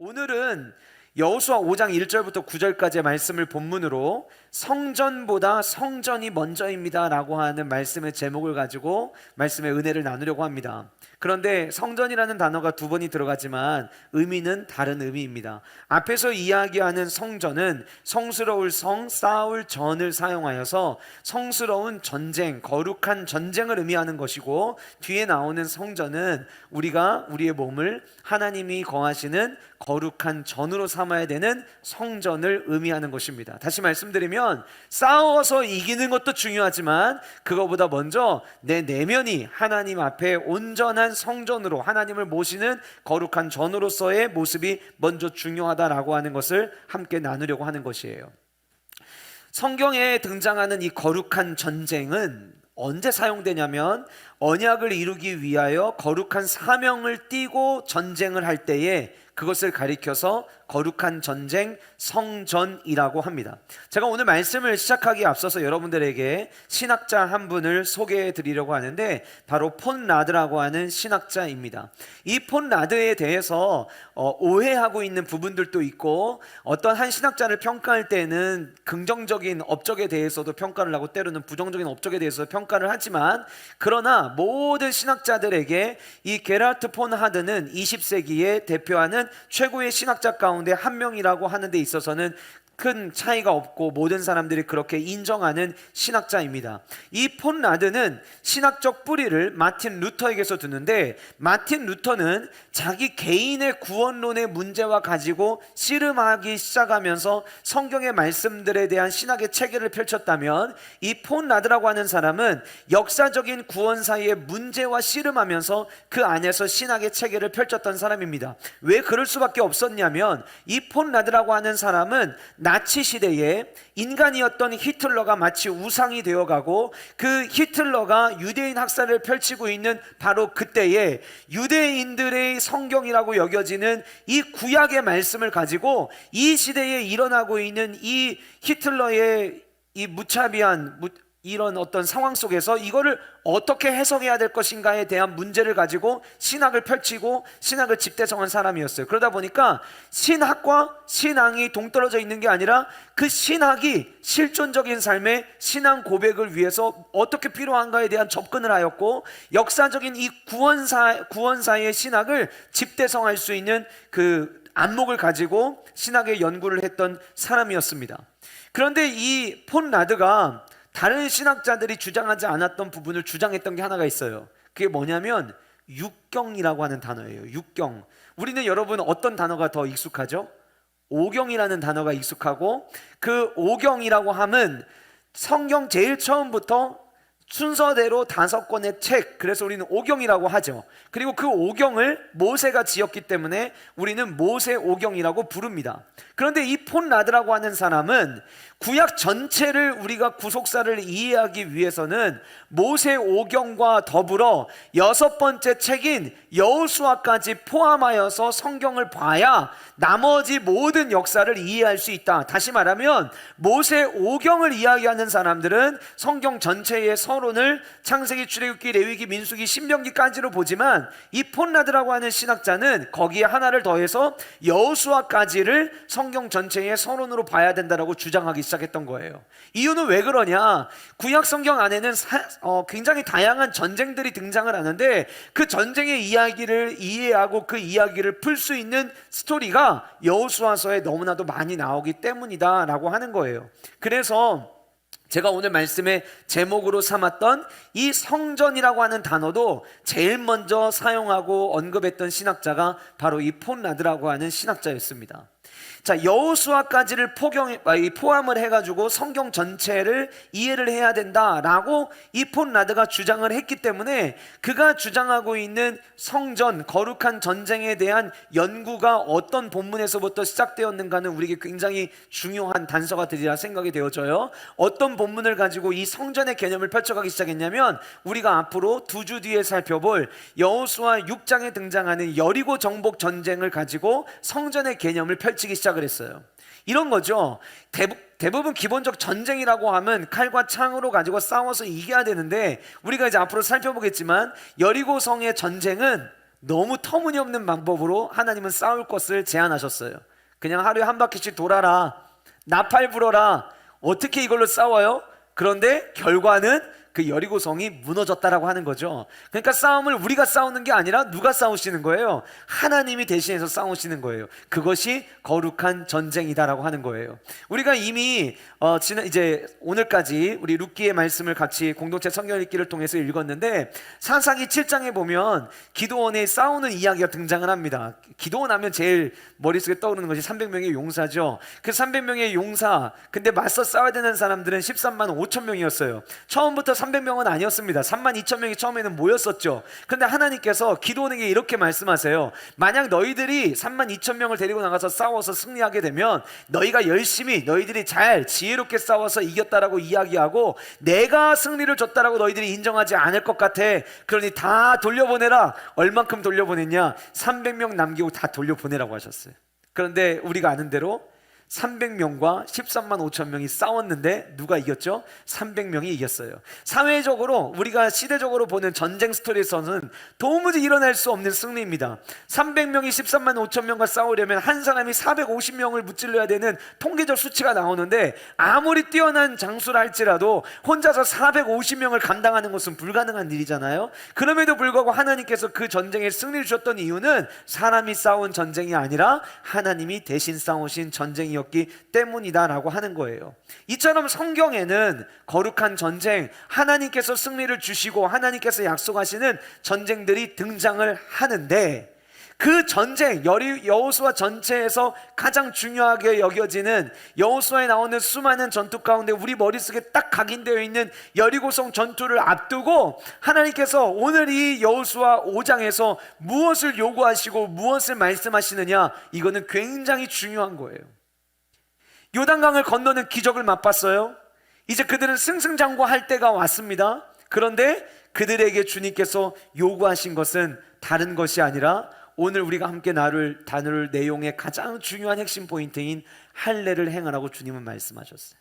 오늘은 여호수아 5장 1절부터 9절까지의 말씀을 본문으로 성전보다 성전이 먼저입니다 라고 하는 말씀의 제목을 가지고 말씀의 은혜를 나누려고 합니다. 그런데 성전이라는 단어가 두 번이 들어가지만 의미는 다른 의미입니다. 앞에서 이야기하는 성전은 성스러울 성, 쌓을 전을 사용하여서 성스러운 전쟁, 거룩한 전쟁을 의미하는 것이고, 뒤에 나오는 성전은 우리가 우리의 몸을 하나님이 거하시는 거룩한 전으로 삼아야 되는 성전을 의미하는 것입니다. 다시 말씀드리면 싸워서 이기는 것도 중요하지만 그거보다 먼저 내 내면이 하나님 앞에 온전한 성전으로 하나님을 모시는 거룩한 전으로서의 모습이 먼저 중요하다라고 하는 것을 함께 나누려고 하는 것이에요. 성경에 등장하는 이 거룩한 전쟁은 언제 사용되냐면 언약을 이루기 위하여 거룩한 사명을 띠고 전쟁을 할 때에 그것을 가리켜서 거룩한 전쟁, 성전이라고 합니다. 제가 오늘 말씀을 시작하기에 앞서서 여러분들에게 신학자 한 분을 소개해 드리려고 하는데 바로 폰 라드라고 하는 신학자입니다. 이 폰 라드에 대해서 오해하고 있는 부분들도 있고, 어떤 한 신학자를 평가할 때는 긍정적인 업적에 대해서도 평가를 하고 때로는 부정적인 업적에 대해서 평가를 하지만, 그러나 모든 신학자들에게 이 게라르트 폰 하드는 20세기에 대표하는 최고의 신학자 가운데 한 명이라고 하는 데 있어서는 큰 차이가 없고 모든 사람들이 그렇게 인정하는 신학자입니다. 이 폰 라드는 신학적 뿌리를 마틴 루터에게서 두는데, 마틴 루터는 자기 개인의 구원론의 문제와 가지고 씨름하기 시작하면서 성경의 말씀들에 대한 신학의 체계를 펼쳤다면, 이 폰 라드라고 하는 사람은 역사적인 구원사의 문제와 씨름하면서 그 안에서 신학의 체계를 펼쳤던 사람입니다. 왜 그럴 수밖에 없었냐면, 이 폰 라드라고 하는 사람은 나치 시대에 인간이었던 히틀러가 마치 우상이 되어가고, 그 히틀러가 유대인 학살을 펼치고 있는 바로 그때에 유대인들의 성경이라고 여겨지는 이 구약의 말씀을 가지고 이 시대에 일어나고 있는 이 히틀러의 이 무차비한 이런 어떤 상황 속에서 이거를 어떻게 해석해야 될 것인가에 대한 문제를 가지고 신학을 펼치고 신학을 집대성한 사람이었어요. 그러다 보니까 신학과 신앙이 동떨어져 있는 게 아니라 그 신학이 실존적인 삶의 신앙 고백을 위해서 어떻게 필요한가에 대한 접근을 하였고, 역사적인 이 구원사의 신학을 집대성할 수 있는 그 안목을 가지고 신학의 연구를 했던 사람이었습니다. 그런데 이 폰 라드가 다른 신학자들이 주장하지 않았던 부분을 주장했던 게 하나가 있어요. 그게 뭐냐면 육경이라고 하는 단어예요. 육경. 우리는 여러분 어떤 단어가 더 익숙하죠? 오경이라는 단어가 익숙하고, 그 오경이라고 하면 성경 제일 처음부터 순서대로 5권의 책, 그래서 우리는 오경이라고 하죠. 그리고 그 오경을 모세가 지었기 때문에 우리는 모세 오경이라고 부릅니다. 그런데 이 폰 라드라고 하는 사람은 구약 전체를 우리가 구속사를 이해하기 위해서는 모세 오경과 더불어 6번째 책인 여호수아까지 포함하여서 성경을 봐야 나머지 모든 역사를 이해할 수 있다. 다시 말하면 모세 오경을 이야기하는 사람들은 성경 전체의 서론을 창세기, 출애굽기, 레위기, 민수기, 신명기까지로 보지만, 이 폰 라드라고 하는 신학자는 거기에 하나를 더해서 여호수아까지를 성경 전체의 서론으로 봐야 된다라고 주장하기 시작했던 거예요. 이유는 왜 그러냐? 구약 성경 안에는 굉장히 다양한 전쟁들이 등장을 하는데, 그 전쟁의 이야기를 이해하고 그 이야기를 풀 수 있는 스토리가 여호수아서에 너무나도 많이 나오기 때문이다 라고 하는 거예요. 그래서 제가 오늘 말씀의 제목으로 삼았던 이 성전이라고 하는 단어도 제일 먼저 사용하고 언급했던 신학자가 바로 이 폰 라드라고 하는 신학자였습니다. 자, 여호수아까지를 포함을 해가지고 성경 전체를 이해를 해야 된다라고 이 폰 라드가 주장을 했기 때문에, 그가 주장하고 있는 성전, 거룩한 전쟁에 대한 연구가 어떤 본문에서부터 시작되었는가는 우리에게 굉장히 중요한 단서가 되리라 생각이 되어져요. 어떤 본문을 가지고 이 성전의 개념을 펼쳐가기 시작했냐면, 우리가 앞으로 2주 뒤에 살펴볼 여호수아 6장에 등장하는 여리고 정복 전쟁을 가지고 성전의 개념을 펼치기 시작을 했어요. 이런 거죠. 대부분 기본적 전쟁이라고 하면 칼과 창으로 가지고 싸워서 이겨야 되는데, 우리가 이제 앞으로 살펴보겠지만 여리고성의 전쟁은 너무 터무니없는 방법으로 하나님은 싸울 것을 제안하셨어요. 그냥 하루에 한 바퀴씩 돌아라, 나팔 불어라. 어떻게 이걸로 싸워요? 그런데 결과는 그 여리고성이 무너졌다라고 하는 거죠. 그러니까 싸움을 우리가 싸우는 게 아니라 누가 싸우시는 거예요? 하나님이 대신해서 싸우시는 거예요. 그것이 거룩한 전쟁이다라고 하는 거예요. 우리가 이미 이제 오늘까지 우리 룻기의 말씀을 같이 공동체 성경 읽기를 통해서 읽었는데, 사사기 7장에 보면 기드온의 싸우는 이야기가 등장을 합니다. 기드온 하면 제일 머릿속에 떠오르는 것이 300명의 용사죠. 그 300명의 용사, 근데 맞서 싸워야 되는 사람들은 13만 5천 명이었어요. 처음부터 300명은 아니었습니다. 3만 2천 명이 처음에는 모였었죠. 그런데 하나님께서 기드온에게 이렇게 말씀하세요. 만약 너희들이 3만 2천 명을 데리고 나가서 싸워서 승리하게 되면 너희가 열심히, 너희들이 잘 지혜롭게 싸워서 이겼다라고 이야기하고 내가 승리를 줬다라고 너희들이 인정하지 않을 것 같아. 그러니 다 돌려보내라. 얼만큼 돌려보냈냐? 300명 남기고 다 돌려보내라고 하셨어요. 그런데 우리가 아는 대로 300명과 13만 5천 명이 싸웠는데 누가 이겼죠? 300명이 이겼어요. 사회적으로 우리가 시대적으로 보는 전쟁 스토리에서는 도무지 일어날 수 없는 승리입니다. 300명이 13만 5천 명과 싸우려면 한 사람이 450명을 무찔러야 되는 통계적 수치가 나오는데, 아무리 뛰어난 장수라 할지라도 혼자서 450명을 감당하는 것은 불가능한 일이잖아요. 그럼에도 불구하고 하나님께서 그 전쟁에 승리를 주셨던 이유는 사람이 싸운 전쟁이 아니라 하나님이 대신 싸우신 전쟁이었기 때문이다라고 하는 거예요. 이처럼 성경에는 거룩한 전쟁, 하나님께서 승리를 주시고 하나님께서 약속하시는 전쟁들이 등장을 하는데, 그 전쟁, 여호수아 전체에서 가장 중요하게 여겨지는, 여호수아에 나오는 수많은 전투 가운데 우리 머릿속에 딱 각인되어 있는 여리고성 전투를 앞두고 하나님께서 오늘 이 여호수아 5장에서 무엇을 요구하시고 무엇을 말씀하시느냐, 이거는 굉장히 중요한 거예요. 요단강을 건너는 기적을 맛봤어요. 이제 그들은 승승장구할 때가 왔습니다. 그런데 그들에게 주님께서 요구하신 것은 다른 것이 아니라 오늘 우리가 함께 나눌 내용의 가장 중요한 핵심 포인트인 할례를 행하라고 주님은 말씀하셨어요.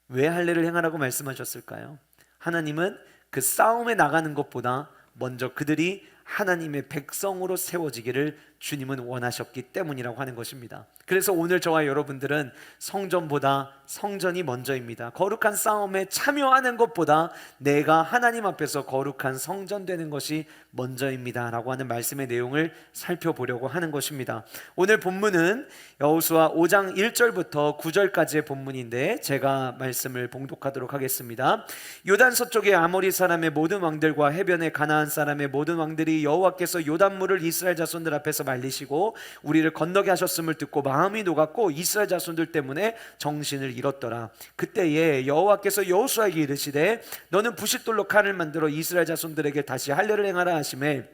왜 할례를 행하라고 말씀하셨을까요? 하나님은 그 싸움에 나가는 것보다 먼저 그들이 하나님의 백성으로 세워지기를 주님은 원하셨기 때문이라고 하는 것입니다. 그래서 오늘 저와 여러분들은 성전보다 성전이 먼저입니다. 거룩한 싸움에 참여하는 것보다 내가 하나님 앞에서 거룩한 성전 되는 것이 먼저입니다 라고 하는 말씀의 내용을 살펴보려고 하는 것입니다. 오늘 본문은 여호수아 5장 1절부터 9절까지의 본문인데 제가 말씀을 봉독하도록 하겠습니다. 요단 서쪽의 아모리 사람의 모든 왕들과 해변의 가나안 사람의 모든 왕들이 여호와께서 요단물을 이스라엘 자손들 앞에서 말리시고 우리를 건너게 하셨음을 듣고 마음이 녹았고 이스라엘 자손들 때문에 정신을 잃었더라. 그때에 여호와께서 여호수아에게 이르시되 너는 부싯돌로 칼을 만들어 이스라엘 자손들에게 다시 할례를 행하라 하시매,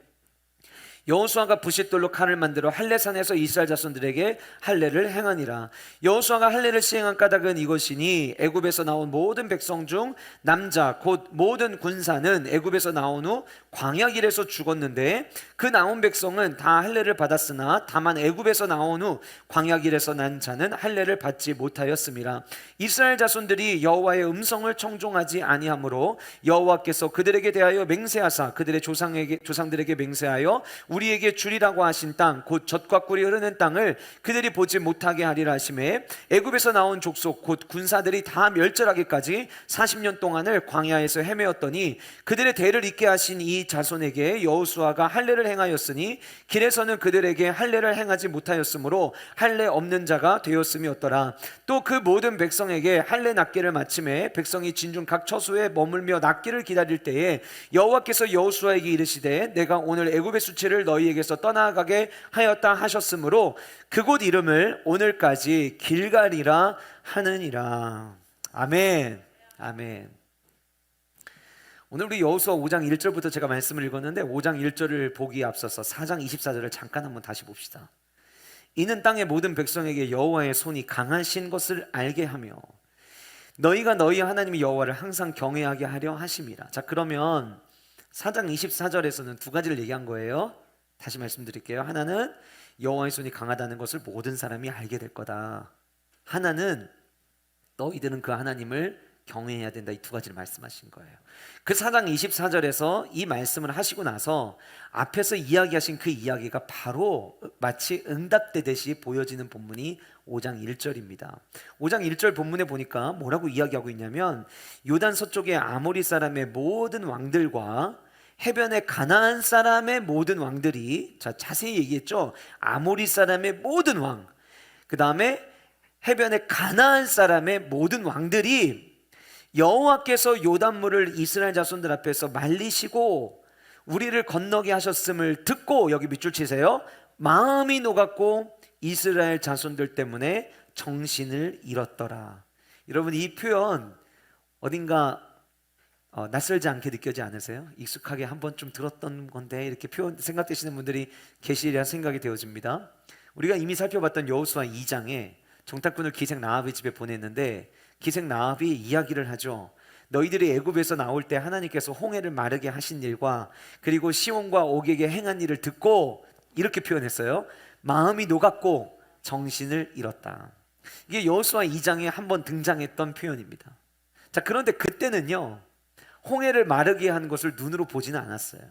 여호수아가 부싯돌로 칼을 만들어 할례산에서 이스라엘 자손들에게 할례를 행하니라. 여호수아가 할례를 시행한 까닭은 이것이니 애굽에서 나온 모든 백성 중 남자 곧 모든 군사는 애굽에서 나온 후 광야길에서 죽었는데 그 나온 백성은 다 할례를 받았으나 다만 애굽에서 나온 후 광야길에서 난 자는 할례를 받지 못하였음이라. 이스라엘 자손들이 여호와의 음성을 청종하지 아니하므로 여호와께서 그들에게 대하여 맹세하사 그들의 조상들에게 맹세하여 우리에게 주리라고 하신 땅 곧 젖과 꿀이 흐르는 땅을 그들이 보지 못하게 하리라 하시매, 애굽에서 나온 족속 곧 군사들이 다 멸절하기까지 40년 동안을 광야에서 헤매었더니 그들의 대를 잇게 하신 이 자손에게 여호수아가 할례를 행하였으니 길에서는 그들에게 할례를 행하지 못하였으므로 할례 없는 자가 되었음이었더라. 또 그 모든 백성에게 할례 낫기를 마침에 백성이 진중 각 처소에 머물며 낫기를 기다릴 때에 여호와께서 여호수아에게 이르시되 내가 오늘 애굽의 수치를 너희에게서 떠나가게 하였다 하셨으므로 그곳 이름을 오늘까지 길갈이라 하느니라. 아멘. 아멘. 오늘 우리 여호수아 5장 1절부터 제가 말씀을 읽었는데 5장 1절을 보기에 앞서서 4장 24절을 잠깐 한번 다시 봅시다. 이는 땅의 모든 백성에게 여호와의 손이 강하신 것을 알게 하며 너희가 너희 하나님 여호와를 항상 경외하게 하려 하심이라. 자, 그러면 4장 24절에서는 두 가지를 얘기한 거예요. 다시 말씀드릴게요. 하나는 여호와의 손이 강하다는 것을 모든 사람이 알게 될 거다. 하나는 너희들은 그 하나님을 경외해야 된다. 이 두 가지를 말씀하신 거예요. 그 4장 24절에서 이 말씀을 하시고 나서 앞에서 이야기하신 그 이야기가 바로 마치 응답되듯이 보여지는 본문이 5장 1절입니다. 5장 1절 본문에 보니까 뭐라고 이야기하고 있냐면 요단 서쪽의 아모리 사람의 모든 왕들과 해변의 가나안 사람의 모든 왕들이, 자 자세히 얘기했죠. 아모리 사람의 모든 왕, 그 다음에 해변의 가나안 사람의 모든 왕들이 여호와께서 요단물을 이스라엘 자손들 앞에서 말리시고 우리를 건너게 하셨음을 듣고, 여기 밑줄 치세요. 마음이 녹았고 이스라엘 자손들 때문에 정신을 잃었더라. 여러분, 이 표현 어딘가 낯설지 않게 느껴지지 않으세요? 익숙하게 한 번쯤 들었던 건데 이렇게 표현 생각되시는 분들이 계시리라 생각이 되어집니다. 우리가 이미 살펴봤던 여호수아 2장에 정탐꾼을 기생 라합의 집에 보냈는데 기생 라합이 이야기를 하죠. 너희들이 애굽에서 나올 때 하나님께서 홍해를 마르게 하신 일과 그리고 시온과 옥에게 행한 일을 듣고 이렇게 표현했어요. 마음이 녹았고 정신을 잃었다. 이게 여호수아 2장에 한번 등장했던 표현입니다. 자, 그런데 그때는요, 홍해를 마르게 한 것을 눈으로 보지는 않았어요.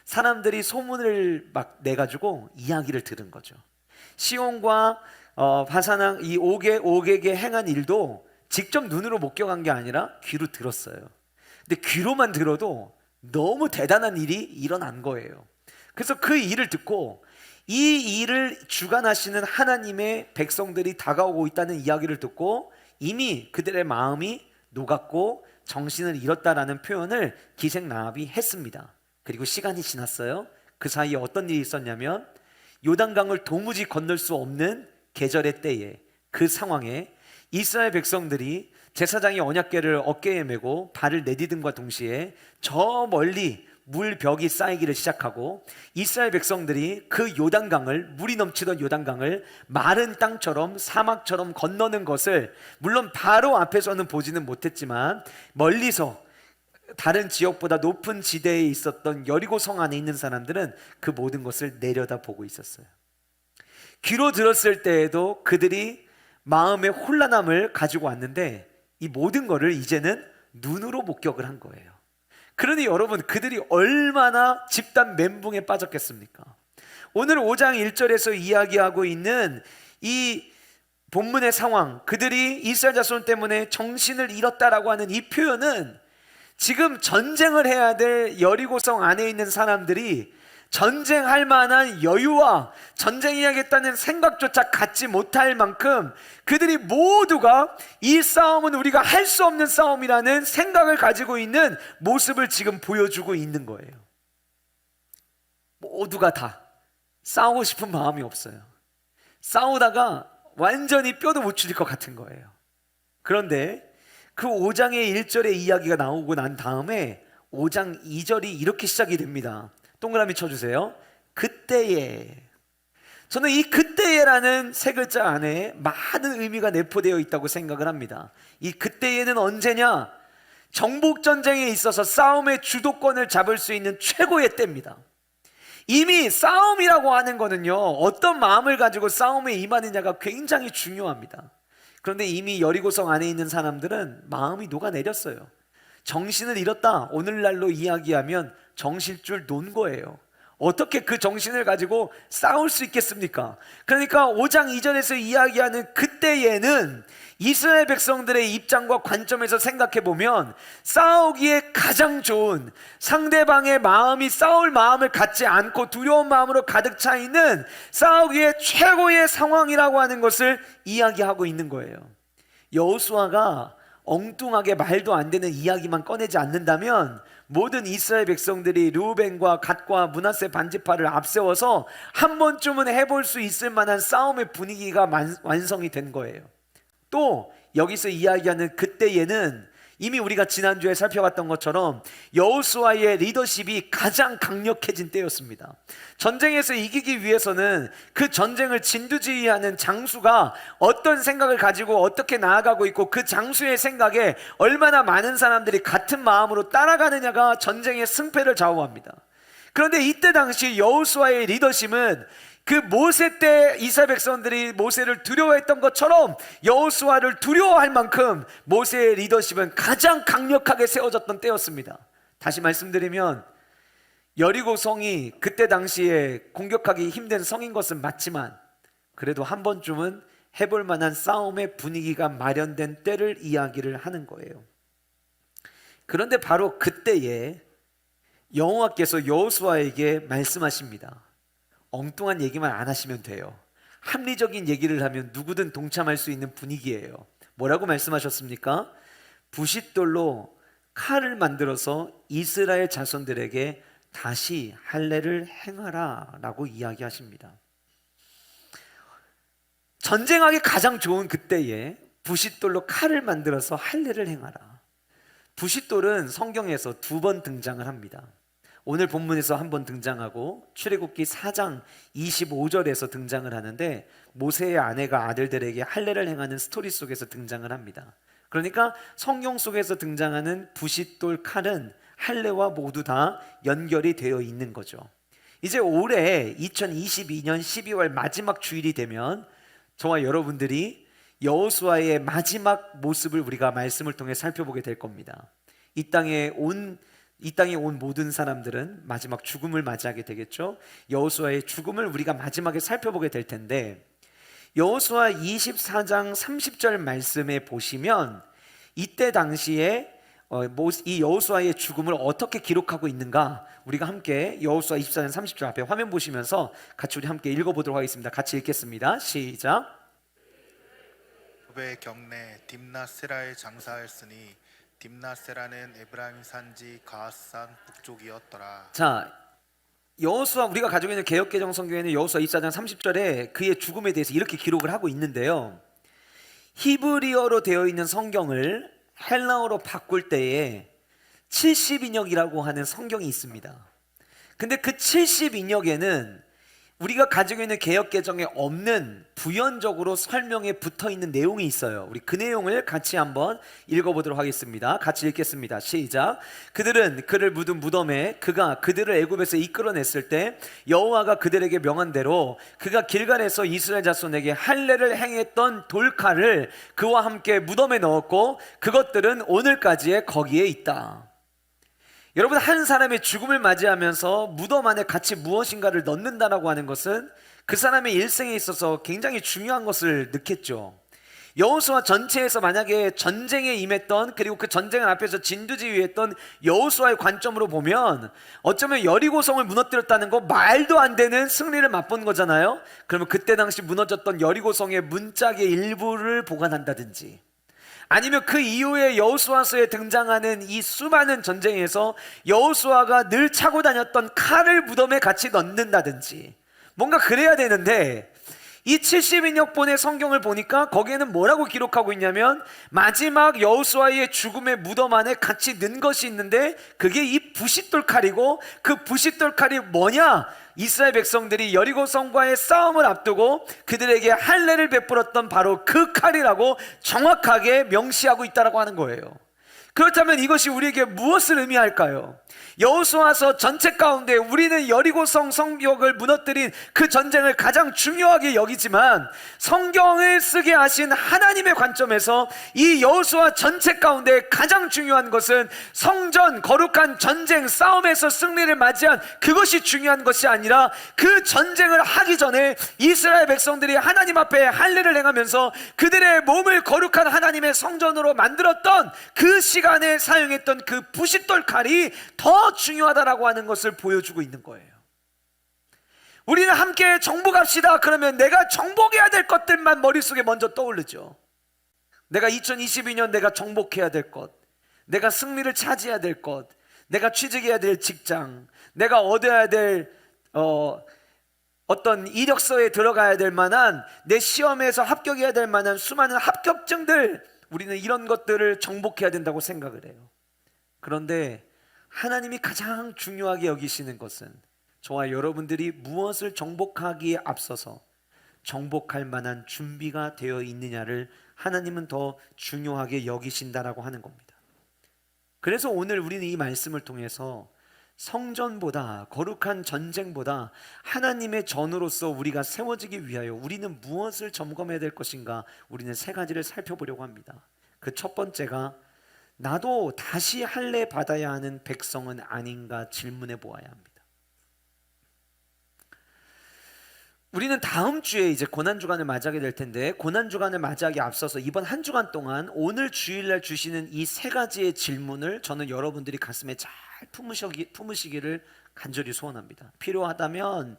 사람들이 소문을 막 내가지고 이야기를 들은 거죠. 시온과 바산왕 이 옥에게 행한 일도 직접 눈으로 목격한 게 아니라 귀로 들었어요. 근데 귀로만 들어도 너무 대단한 일이 일어난 거예요. 그래서 그 일을 듣고 이 일을 주관하시는 하나님의 백성들이 다가오고 있다는 이야기를 듣고 이미 그들의 마음이 녹았고 정신을 잃었다라는 표현을 기생 라합이 했습니다. 그리고 시간이 지났어요. 그 사이에 어떤 일이 있었냐면 요단강을 도무지 건널 수 없는 계절의 때에, 그 상황에 이스라엘 백성들이 제사장이 언약궤를 어깨에 메고 발을 내디듬과 동시에 저 멀리 물벽이 쌓이기를 시작하고 이스라엘 백성들이 그 요단강을, 물이 넘치던 요단강을 마른 땅처럼 사막처럼 건너는 것을 물론 바로 앞에서는 보지는 못했지만 멀리서 다른 지역보다 높은 지대에 있었던 여리고 성 안에 있는 사람들은 그 모든 것을 내려다보고 있었어요. 귀로 들었을 때에도 그들이 마음의 혼란함을 가지고 왔는데 이 모든 것을 이제는 눈으로 목격을 한 거예요. 그러니 여러분, 그들이 얼마나 집단 멘붕에 빠졌겠습니까? 오늘 5장 1절에서 이야기하고 있는 이 본문의 상황, 그들이 이스라엘 자손 때문에 정신을 잃었다라고 하는 이 표현은 지금 전쟁을 해야 될 여리고성 안에 있는 사람들이 전쟁할 만한 여유와 전쟁해야겠다는 생각조차 갖지 못할 만큼 그들이 모두가 이 싸움은 우리가 할 수 없는 싸움이라는 생각을 가지고 있는 모습을 지금 보여주고 있는 거예요. 모두가 다 싸우고 싶은 마음이 없어요. 싸우다가 완전히 뼈도 못 추릴 것 같은 거예요. 그런데 그 5장의 1절의 이야기가 나오고 난 다음에 5장 2절이 이렇게 시작이 됩니다. 동그라미 쳐주세요. 그때에. 저는 이 그때에라는 세 글자 안에 많은 의미가 내포되어 있다고 생각을 합니다. 이 그때에는 언제냐? 정복전쟁에 있어서 싸움의 주도권을 잡을 수 있는 최고의 때입니다. 이미 싸움이라고 하는 거는요, 어떤 마음을 가지고 싸움에 임하느냐가 굉장히 중요합니다. 그런데 이미 여리고성 안에 있는 사람들은 마음이 녹아내렸어요. 정신을 잃었다. 오늘날로 이야기하면 정신줄 놓은 거예요. 어떻게 그 정신을 가지고 싸울 수 있겠습니까? 그러니까 5장 2절에서 이야기하는 그때에는 이스라엘 백성들의 입장과 관점에서 생각해 보면 싸우기에 가장 좋은, 상대방의 마음이 싸울 마음을 갖지 않고 두려운 마음으로 가득 차 있는 싸우기에 최고의 상황이라고 하는 것을 이야기하고 있는 거예요. 여호수아가 엉뚱하게 말도 안 되는 이야기만 꺼내지 않는다면 모든 이스라엘 백성들이 르우벤과 갓과 므낫세 반지파를 앞세워서 한 번쯤은 해볼 수 있을 만한 싸움의 분위기가 완성이 된 거예요. 또 여기서 이야기하는 그때에는 이미 우리가 지난주에 살펴봤던 것처럼 여호수아의 리더십이 가장 강력해진 때였습니다. 전쟁에서 이기기 위해서는 그 전쟁을 진두지휘하는 장수가 어떤 생각을 가지고 어떻게 나아가고 있고 그 장수의 생각에 얼마나 많은 사람들이 같은 마음으로 따라가느냐가 전쟁의 승패를 좌우합니다. 그런데 이때 당시 여호수아의 리더십은 그 모세 때 이스라엘 백성들이 모세를 두려워했던 것처럼 여호수아를 두려워할 만큼 모세의 리더십은 가장 강력하게 세워졌던 때였습니다. 다시 말씀드리면 여리고 성이 그때 당시에 공격하기 힘든 성인 것은 맞지만 그래도 한 번쯤은 해볼 만한 싸움의 분위기가 마련된 때를 이야기를 하는 거예요. 그런데 바로 그때에 여호와께서 여호수아에게 말씀하십니다. 엉뚱한 얘기만 안 하시면 돼요. 합리적인 얘기를 하면 누구든 동참할 수 있는 분위기예요. 뭐라고 말씀하셨습니까? 부싯돌로 칼을 만들어서 이스라엘 자손들에게 다시 할례를 행하라 라고 이야기하십니다. 전쟁하기 가장 좋은 그때에 부싯돌로 칼을 만들어서 할례를 행하라. 부싯돌은 성경에서 2번 등장을 합니다. 오늘 본문에서 한 번 등장하고 출애굽기 4장 25절에서 등장을 하는데 모세의 아내가 아들들에게 할례를 행하는 스토리 속에서 등장을 합니다. 그러니까 성경 속에서 등장하는 부싯돌 칼은 할례와 모두 다 연결이 되어 있는 거죠. 이제 올해 2022년 12월 마지막 주일이 되면 저와 여러분들이 여호수아의 마지막 모습을 우리가 말씀을 통해 살펴보게 될 겁니다. 이 땅에 온 모든 사람들은 마지막 죽음을 맞이하게 되겠죠. 여호수아의 죽음을 우리가 마지막에 살펴보게 될 텐데 여호수아 24장 30절 말씀에 보시면 이때 당시에 이 여호수아의 죽음을 어떻게 기록하고 있는가 우리가 함께 여호수아 24장 30절 앞에 화면 보시면서 같이 우리 함께 읽어보도록 하겠습니다. 같이 읽겠습니다. 시작. 굽의 경내 딥나세라에 장사하였으니 딥나세라는 에브라임 산지 가앗산 북쪽이었더라. 자, 여호수아 우리가 가지고 있는 개역개정 성경에는 여호수아 24장 30절에 그의 죽음에 대해서 이렇게 기록을 하고 있는데요. 히브리어로 되어 있는 성경을 헬라어로 바꿀 때에 70인역이라고 하는 성경이 있습니다. 근데 그 70인역에는 우리가 가지고 있는 개역개정에 없는 부연적으로 설명에 붙어있는 내용이 있어요. 우리 그 내용을 같이 한번 읽어보도록 하겠습니다. 같이 읽겠습니다. 시작. 그들은 그를 묻은 무덤에 그가 그들을 애굽에서 이끌어냈을 때 여호와가 그들에게 명한 대로 그가 길갈에서 이스라엘 자손에게 할례를 행했던 돌칼을 그와 함께 무덤에 넣었고 그것들은 오늘까지에 거기에 있다. 여러분, 한 사람의 죽음을 맞이하면서 무덤 안에 같이 무엇인가를 넣는다라고 하는 것은 그 사람의 일생에 있어서 굉장히 중요한 것을 느꼈죠. 여호수아 전체에서 만약에 전쟁에 임했던 그리고 그 전쟁 앞에서 진두지휘했던 여호수아의 관점으로 보면 어쩌면 여리고성을 무너뜨렸다는 거 말도 안 되는 승리를 맛본 거잖아요. 그러면 그때 당시 무너졌던 여리고성의 문짝의 일부를 보관한다든지 아니면 그 이후에 여호수아서에 등장하는 이 수많은 전쟁에서 여호수아가 늘 차고 다녔던 칼을 무덤에 같이 넣는다든지 뭔가 그래야 되는데 이 70인역본의 성경을 보니까 거기에는 뭐라고 기록하고 있냐면 마지막 여호수아의 죽음의 무덤 안에 같이 넣은 것이 있는데 그게 이 부싯돌 칼이고 그 부싯돌 칼이 뭐냐? 이스라엘 백성들이 여리고성과의 싸움을 앞두고 그들에게 할례를 베풀었던 바로 그 칼이라고 정확하게 명시하고 있다고 하는 거예요. 그렇다면 이것이 우리에게 무엇을 의미할까요? 여호수아서 전체 가운데 우리는 여리고성 성벽을 무너뜨린 그 전쟁을 가장 중요하게 여기지만 성경을 쓰게 하신 하나님의 관점에서 이 여호수아 전체 가운데 가장 중요한 것은 성전 거룩한 전쟁 싸움에서 승리를 맞이한 그것이 중요한 것이 아니라 그 전쟁을 하기 전에 이스라엘 백성들이 하나님 앞에 할례를 행하면서 그들의 몸을 거룩한 하나님의 성전으로 만들었던 그 시간에 사용했던 그 부싯돌 칼이 더 중요하다라고 하는 것을 보여주고 있는 거예요. 우리는 함께 정복합시다 그러면 내가 정복해야 될 것들만 머릿속에 먼저 떠오르죠. 내가 2022년 내가 정복해야 될 것, 내가 승리를 차지해야 될 것, 내가 취직해야 될 직장, 내가 얻어야 될 어떤 이력서에 들어가야 될 만한 내 시험에서 합격해야 될 만한 수많은 합격증들, 우리는 이런 것들을 정복해야 된다고 생각을 해요. 그런데 하나님이 가장 중요하게 여기시는 것은 저와 여러분들이 무엇을 정복하기에 앞서서 정복할 만한 준비가 되어 있느냐를 하나님은 더 중요하게 여기신다라고 하는 겁니다. 그래서 오늘 우리는 이 말씀을 통해서 성전보다, 거룩한 전쟁보다 하나님의 전으로서 우리가 세워지기 위하여 우리는 무엇을 점검해야 될 것인가? 우리는 세 가지를 살펴보려고 합니다. 그 첫 번째가 나도 다시 할례 받아야 하는 백성은 아닌가 질문해 보아야 합니다. 우리는 다음 주에 이제 고난주간을 맞이하게 될 텐데, 고난주간을 맞이하기 앞서서 이번 한 주간 동안 오늘 주일날 주시는 이 세 가지의 질문을 저는 여러분들이 가슴에 잘 품으시기를 간절히 소원합니다. 필요하다면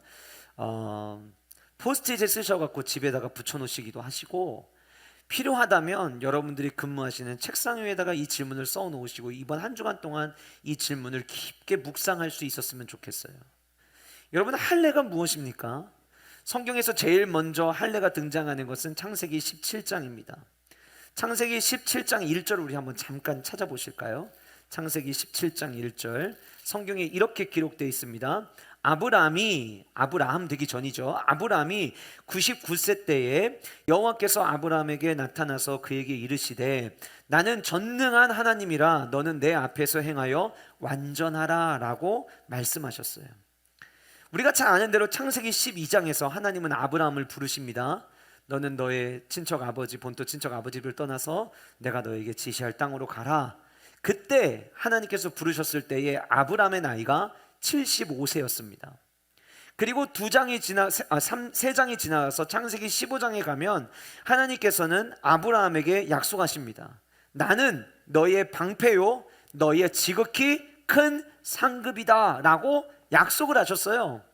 포스트잇에 쓰셔갖고 집에다가 붙여놓으시기도 하시고, 필요하다면 여러분들이 근무하시는 책상 위에다가 이 질문을 써놓으시고 이번 한 주간 동안 이 질문을 깊게 묵상할 수 있었으면 좋겠어요. 여러분, 할례가 무엇입니까? 성경에서 제일 먼저 할례가 등장하는 것은 창세기 17장입니다. 창세기 17장 1절을 우리 한번 잠깐 찾아보실까요? 창세기 17장 1절 성경에 이렇게 기록되어 있습니다. 아브라함 되기 전이죠. 아브라함이 99세 때에 여호와께서 아브라함에게 나타나서 그에게 이르시되 나는 전능한 하나님이라 너는 내 앞에서 행하여 완전하라 라고 말씀하셨어요. 우리가 잘 아는 대로 창세기 12장에서 하나님은 아브라함을 부르십니다. 너는 너의 친척 아버지, 본토 친척 아버지 집을 떠나서 내가 너에게 지시할 땅으로 가라. 그때 하나님께서 부르셨을 때에 아브라함의 나이가 75세였습니다. 그리고 세 장이 지나서 창세기 15장에 가면 하나님께서는 아브라함에게 약속하십니다. 나는 너의 방패요 너의 지극히 큰 상급이다 라고 약속을 하셨어요.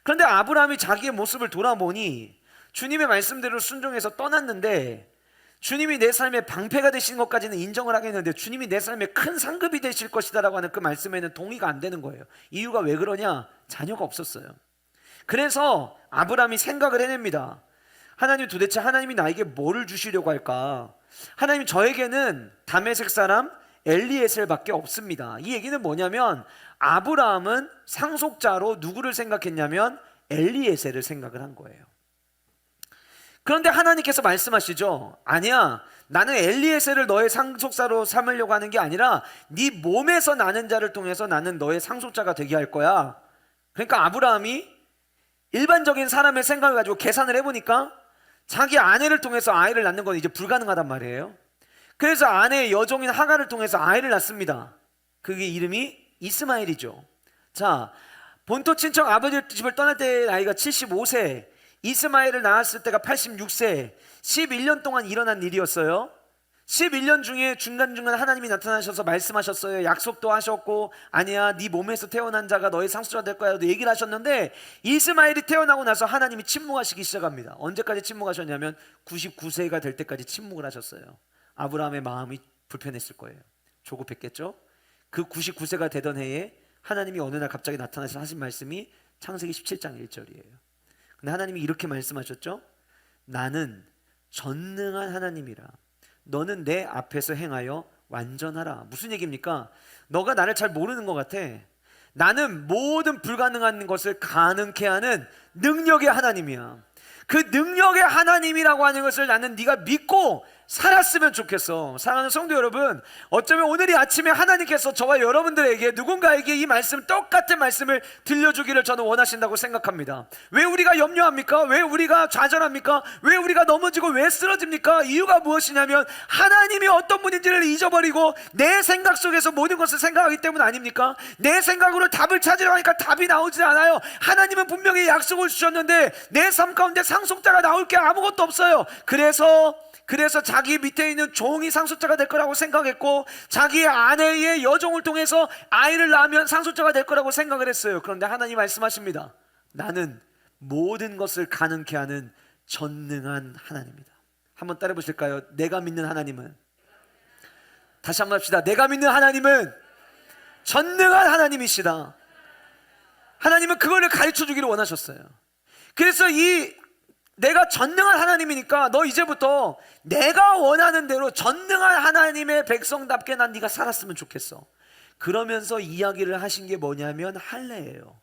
그런데 아브라함이 자기의 모습을 돌아보니 주님의 말씀대로 순종해서 떠났는데, 주님이 내 삶의 방패가 되신 것까지는 인정을 하겠는데 주님이 내 삶의 큰 상급이 되실 것이다 라고 하는 그 말씀에는 동의가 안 되는 거예요. 이유가 왜 그러냐? 자녀가 없었어요. 그래서 아브라함이 생각을 해냅니다. 하나님, 도대체 하나님이 나에게 뭐를 주시려고 할까? 하나님, 저에게는 다메섹 사람 엘리에셀밖에 없습니다. 이 얘기는 뭐냐면 아브라함은 상속자로 누구를 생각했냐면 엘리에셀을 생각을 한 거예요. 그런데 하나님께서 말씀하시죠. 아니야, 나는 엘리에셀을 너의 상속자로 삼으려고 하는 게 아니라 네 몸에서 나는 자를 통해서 나는 너의 상속자가 되게 할 거야. 그러니까 아브라함이 일반적인 사람의 생각을 가지고 계산을 해보니까 자기 아내를 통해서 아이를 낳는 건 이제 불가능하단 말이에요. 그래서 아내의 여종인 하갈을 통해서 아이를 낳습니다. 그게 이름이 이스마엘이죠. 자, 본토 친척 아버지 집을 떠날 때 나이가 75세, 이스마엘을 낳았을 때가 86세, 11년 동안 일어난 일이었어요. 11년 중에 중간중간 하나님이 나타나셔서 말씀하셨어요. 약속도 하셨고, 아니야, 네 몸에서 태어난 자가 너의 상속자 될 거야 라고 얘기를 하셨는데, 이스마엘이 태어나고 나서 하나님이 침묵하시기 시작합니다. 언제까지 침묵하셨냐면 99세가 될 때까지 침묵을 하셨어요. 아브라함의 마음이 불편했을 거예요. 조급했겠죠. 그 99세가 되던 해에 하나님이 어느 날 갑자기 나타나셔서 하신 말씀이 창세기 17장 1절이에요. 근데 하나님이 이렇게 말씀하셨죠. 나는 전능한 하나님이라 너는 내 앞에서 행하여 완전하라. 무슨 얘기입니까? 너가 나를 잘 모르는 것 같아. 나는 모든 불가능한 것을 가능케 하는 능력의 하나님이야. 그 능력의 하나님이라고 하는 것을 나는 네가 믿고 살았으면 좋겠어. 사랑하는 성도 여러분, 어쩌면 오늘 이 아침에 하나님께서 저와 여러분들에게 누군가에게 이 말씀, 똑같은 말씀을 들려주기를 저는 원하신다고 생각합니다. 왜 우리가 염려합니까? 왜 우리가 좌절합니까? 왜 우리가 넘어지고 왜 쓰러집니까? 이유가 무엇이냐면 하나님이 어떤 분인지를 잊어버리고 내 생각 속에서 모든 것을 생각하기 때문 아닙니까? 내 생각으로 답을 찾으려 하니까 답이 나오지 않아요. 하나님은 분명히 약속을 주셨는데 내 삶 가운데 상속자가 나올 게 아무것도 없어요. 그래서 자기 밑에 있는 종이 상속자가 될 거라고 생각했고, 자기의 아내의 여종을 통해서 아이를 낳으면 상속자가 될 거라고 생각을 했어요. 그런데 하나님 말씀하십니다. 나는 모든 것을 가능케 하는 전능한 하나님이다. 한번 따라 보실까요? 내가 믿는 하나님은, 다시 한번 합시다. 내가 믿는 하나님은 전능한 하나님이시다. 하나님은 그거를 가르쳐 주기를 원하셨어요. 그래서 내가 전능한 하나님이니까 너 이제부터 내가 원하는 대로 전능한 하나님의 백성답게 난 네가 살았으면 좋겠어. 그러면서 이야기를 하신 게 뭐냐면 할례예요.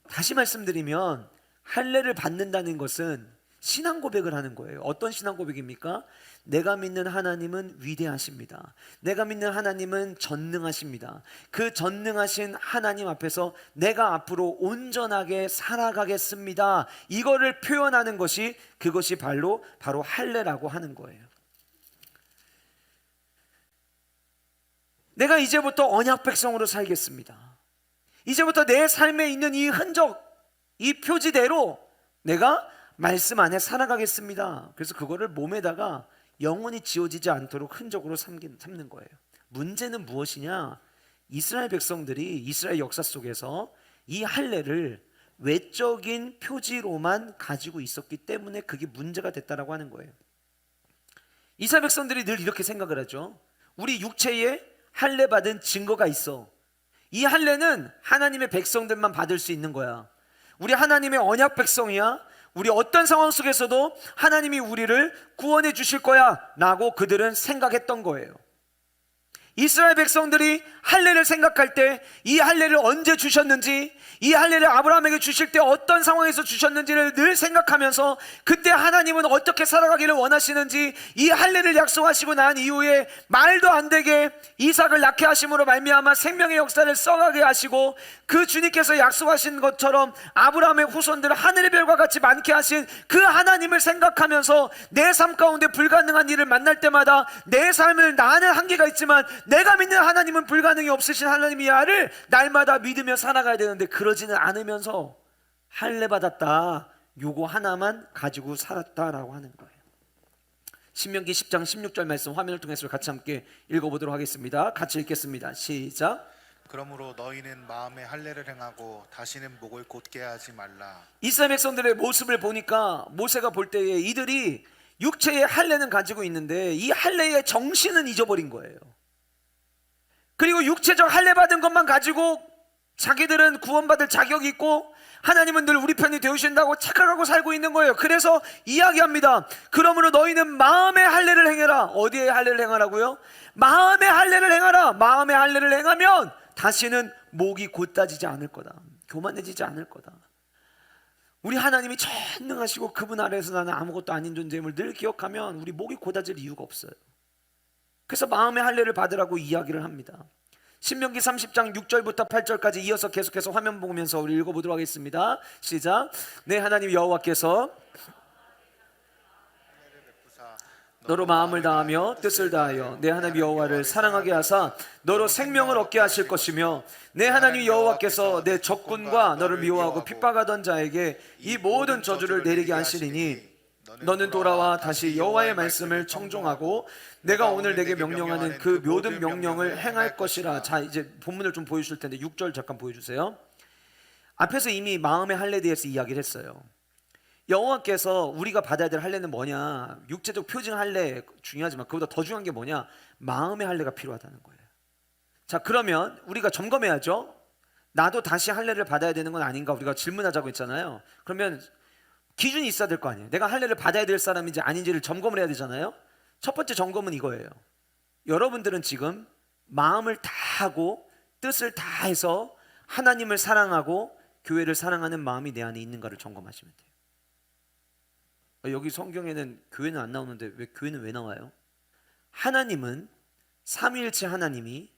다시 말씀드리면 할례를 받는다는 것은 신앙 고백을 하는 거예요. 어떤 신앙 고백입니까? 내가 믿는 하나님은 위대하십니다. 내가 믿는 하나님은 전능하십니다. 그 전능하신 하나님 앞에서 내가 앞으로 온전하게 살아가겠습니다. 이거를 표현하는 것이, 그것이 바로 할례라고 하는 거예요. 내가 이제부터 언약 백성으로 살겠습니다. 이제부터 내 삶에 있는 이 흔적, 이 표지대로 내가 말씀 안에 살아가겠습니다. 그래서 그거를 몸에다가 영원히 지워지지 않도록 흔적으로 삼는 거예요. 문제는 무엇이냐? 이스라엘 백성들이 이스라엘 역사 속에서 이 할례를 외적인 표지로만 가지고 있었기 때문에 그게 문제가 됐다라고 하는 거예요. 이스라엘 백성들이 늘 이렇게 생각을 하죠. 우리 육체에 할례 받은 증거가 있어. 이 할례는 하나님의 백성들만 받을 수 있는 거야. 우리 하나님의 언약 백성이야. 우리 어떤 상황 속에서도 하나님이 우리를 구원해 주실 거야 라고 그들은 생각했던 거예요. 이스라엘 백성들이 할례를 생각할 때 이 할례를 언제 주셨는지, 이 할례를 아브라함에게 주실 때 어떤 상황에서 주셨는지를 늘 생각하면서 그때 하나님은 어떻게 살아가기를 원하시는지, 이 할례를 약속하시고 난 이후에 말도 안 되게 이삭을 낳게 하심으로 말미암아 생명의 역사를 써가게 하시고, 그 주님께서 약속하신 것처럼 아브라함의 후손들을 하늘의 별과 같이 많게 하신 그 하나님을 생각하면서 내 삶 가운데 불가능한 일을 만날 때마다 내 삶을, 나는 한계가 있지만 내가 믿는 하나님은 불가능이 없으신 하나님이야를 날마다 믿으며 살아가야 되는데, 그러지는 않으면서 할례 받았다, 요거 하나만 가지고 살았다라고 하는 거예요. 신명기 10장 16절 말씀 화면을 통해서 같이 함께 읽어보도록 하겠습니다. 같이 읽겠습니다. 시작. 그러므로 너희는 마음에 할례를 행하고 다시는 목을 곧게 하지 말라. 이스라엘 백성들의 모습을 보니까 모세가 볼 때에 이들이 육체의 할례는 가지고 있는데 이 할례의 정신은 잊어버린 거예요. 그리고 육체적 할례 받은 것만 가지고 자기들은 구원받을 자격이 있고 하나님은 늘 우리 편이 되어주신다고 착각하고 살고 있는 거예요. 그래서 이야기합니다. 그러므로 너희는 마음의 할례를 행해라. 어디에 할례를 행하라고요? 마음의 할례를 행하라. 마음의 할례를 행하면 다시는 목이 곧다지지 않을 거다. 교만해지지 않을 거다. 우리 하나님이 전능하시고 그분 아래에서 나는 아무것도 아닌 존재임을 늘 기억하면 우리 목이 곧아질 이유가 없어요. 그래서 마음의 할례를 받으라고 이야기를 합니다. 신명기 30장 6절부터 8절까지 이어서 계속해서 화면 보면서 우리 읽어보도록 하겠습니다. 시작. 내 하나님 여호와께서 너로 마음을 다하며 뜻을 다하여 내 하나님 여호와를 사랑하게 하사 너로 생명을 얻게 하실 것이며, 내 하나님 여호와께서 내 적군과 너를 미워하고 핍박하던 자에게 이 모든 저주를 내리게 하시리니, 너는 돌아와 다시 여호와의 말씀을 청종하고 내가 오늘 내게 명령하는 그 모든 명령을 행할 것이라. 자, 이제 본문을 좀 보여줄 텐데 6절 잠깐 보여주세요. 앞에서 이미 마음의 할례에 대해서 이야기를 했어요. 여호와께서 우리가 받아야 될 할례는 뭐냐? 육체적 표징 할례 중요하지만 그보다 더 중요한 게 뭐냐? 마음의 할례가 필요하다는 거예요. 자, 그러면 우리가 점검해야죠. 나도 다시 할례를 받아야 되는 건 아닌가 우리가 질문하자고 했잖아요. 그러면 기준이 있어야 될 거 아니에요. 내가 할례를 받아야 될 사람인지 아닌지를 점검을 해야 되잖아요. 첫 번째 점검은 이거예요. 여러분들은 지금 마음을 다하고 뜻을 다해서 하나님을 사랑하고 교회를 사랑하는 마음이 내 안에 있는가를 점검하시면 돼요. 여기 성경에는 교회는 안 나오는데 왜 교회는 왜 나와요? 하나님은 삼위일체 하나님이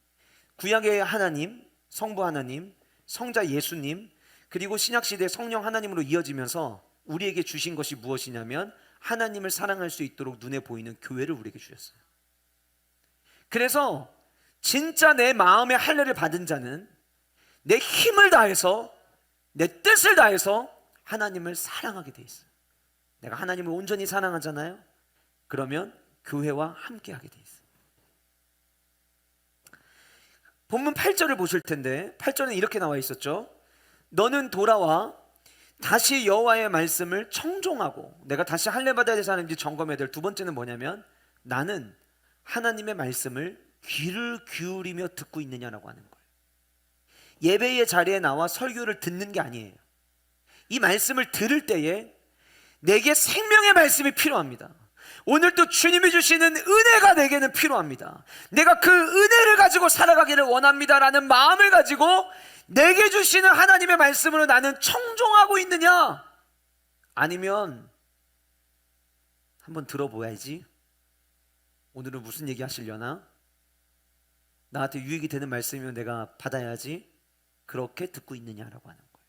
구약의 하나님, 성부 하나님, 성자 예수님, 그리고 신약시대 성령 하나님으로 이어지면서 우리에게 주신 것이 무엇이냐면 하나님을 사랑할 수 있도록 눈에 보이는 교회를 우리에게 주셨어요. 그래서 진짜 내 마음의 할례를 받은 자는 내 힘을 다해서 내 뜻을 다해서 하나님을 사랑하게 돼 있어요. 내가 하나님을 온전히 사랑하잖아요. 그러면 교회와 함께 하게 돼 있어요. 본문 8절을 보실 텐데 8절은 이렇게 나와 있었죠. 너는 돌아와 다시 여호와의 말씀을 청종하고, 내가 다시 할례 받아야 될 사람인지 점검해야 될 두 번째는 뭐냐면 나는 하나님의 말씀을 귀를 기울이며 듣고 있느냐라고 하는 거예요. 예배의 자리에 나와 설교를 듣는 게 아니에요. 이 말씀을 들을 때에 내게 생명의 말씀이 필요합니다. 오늘도 주님이 주시는 은혜가 내게는 필요합니다. 내가 그 은혜를 가지고 살아가기를 원합니다라는 마음을 가지고 내게 주시는 하나님의 말씀으로 나는 청종하고 있느냐, 아니면 한번 들어봐야지. 오늘은 무슨 얘기 하시려나? 나한테 유익이 되는 말씀이면 내가 받아야지. 그렇게 듣고 있느냐라고 하는 거예요.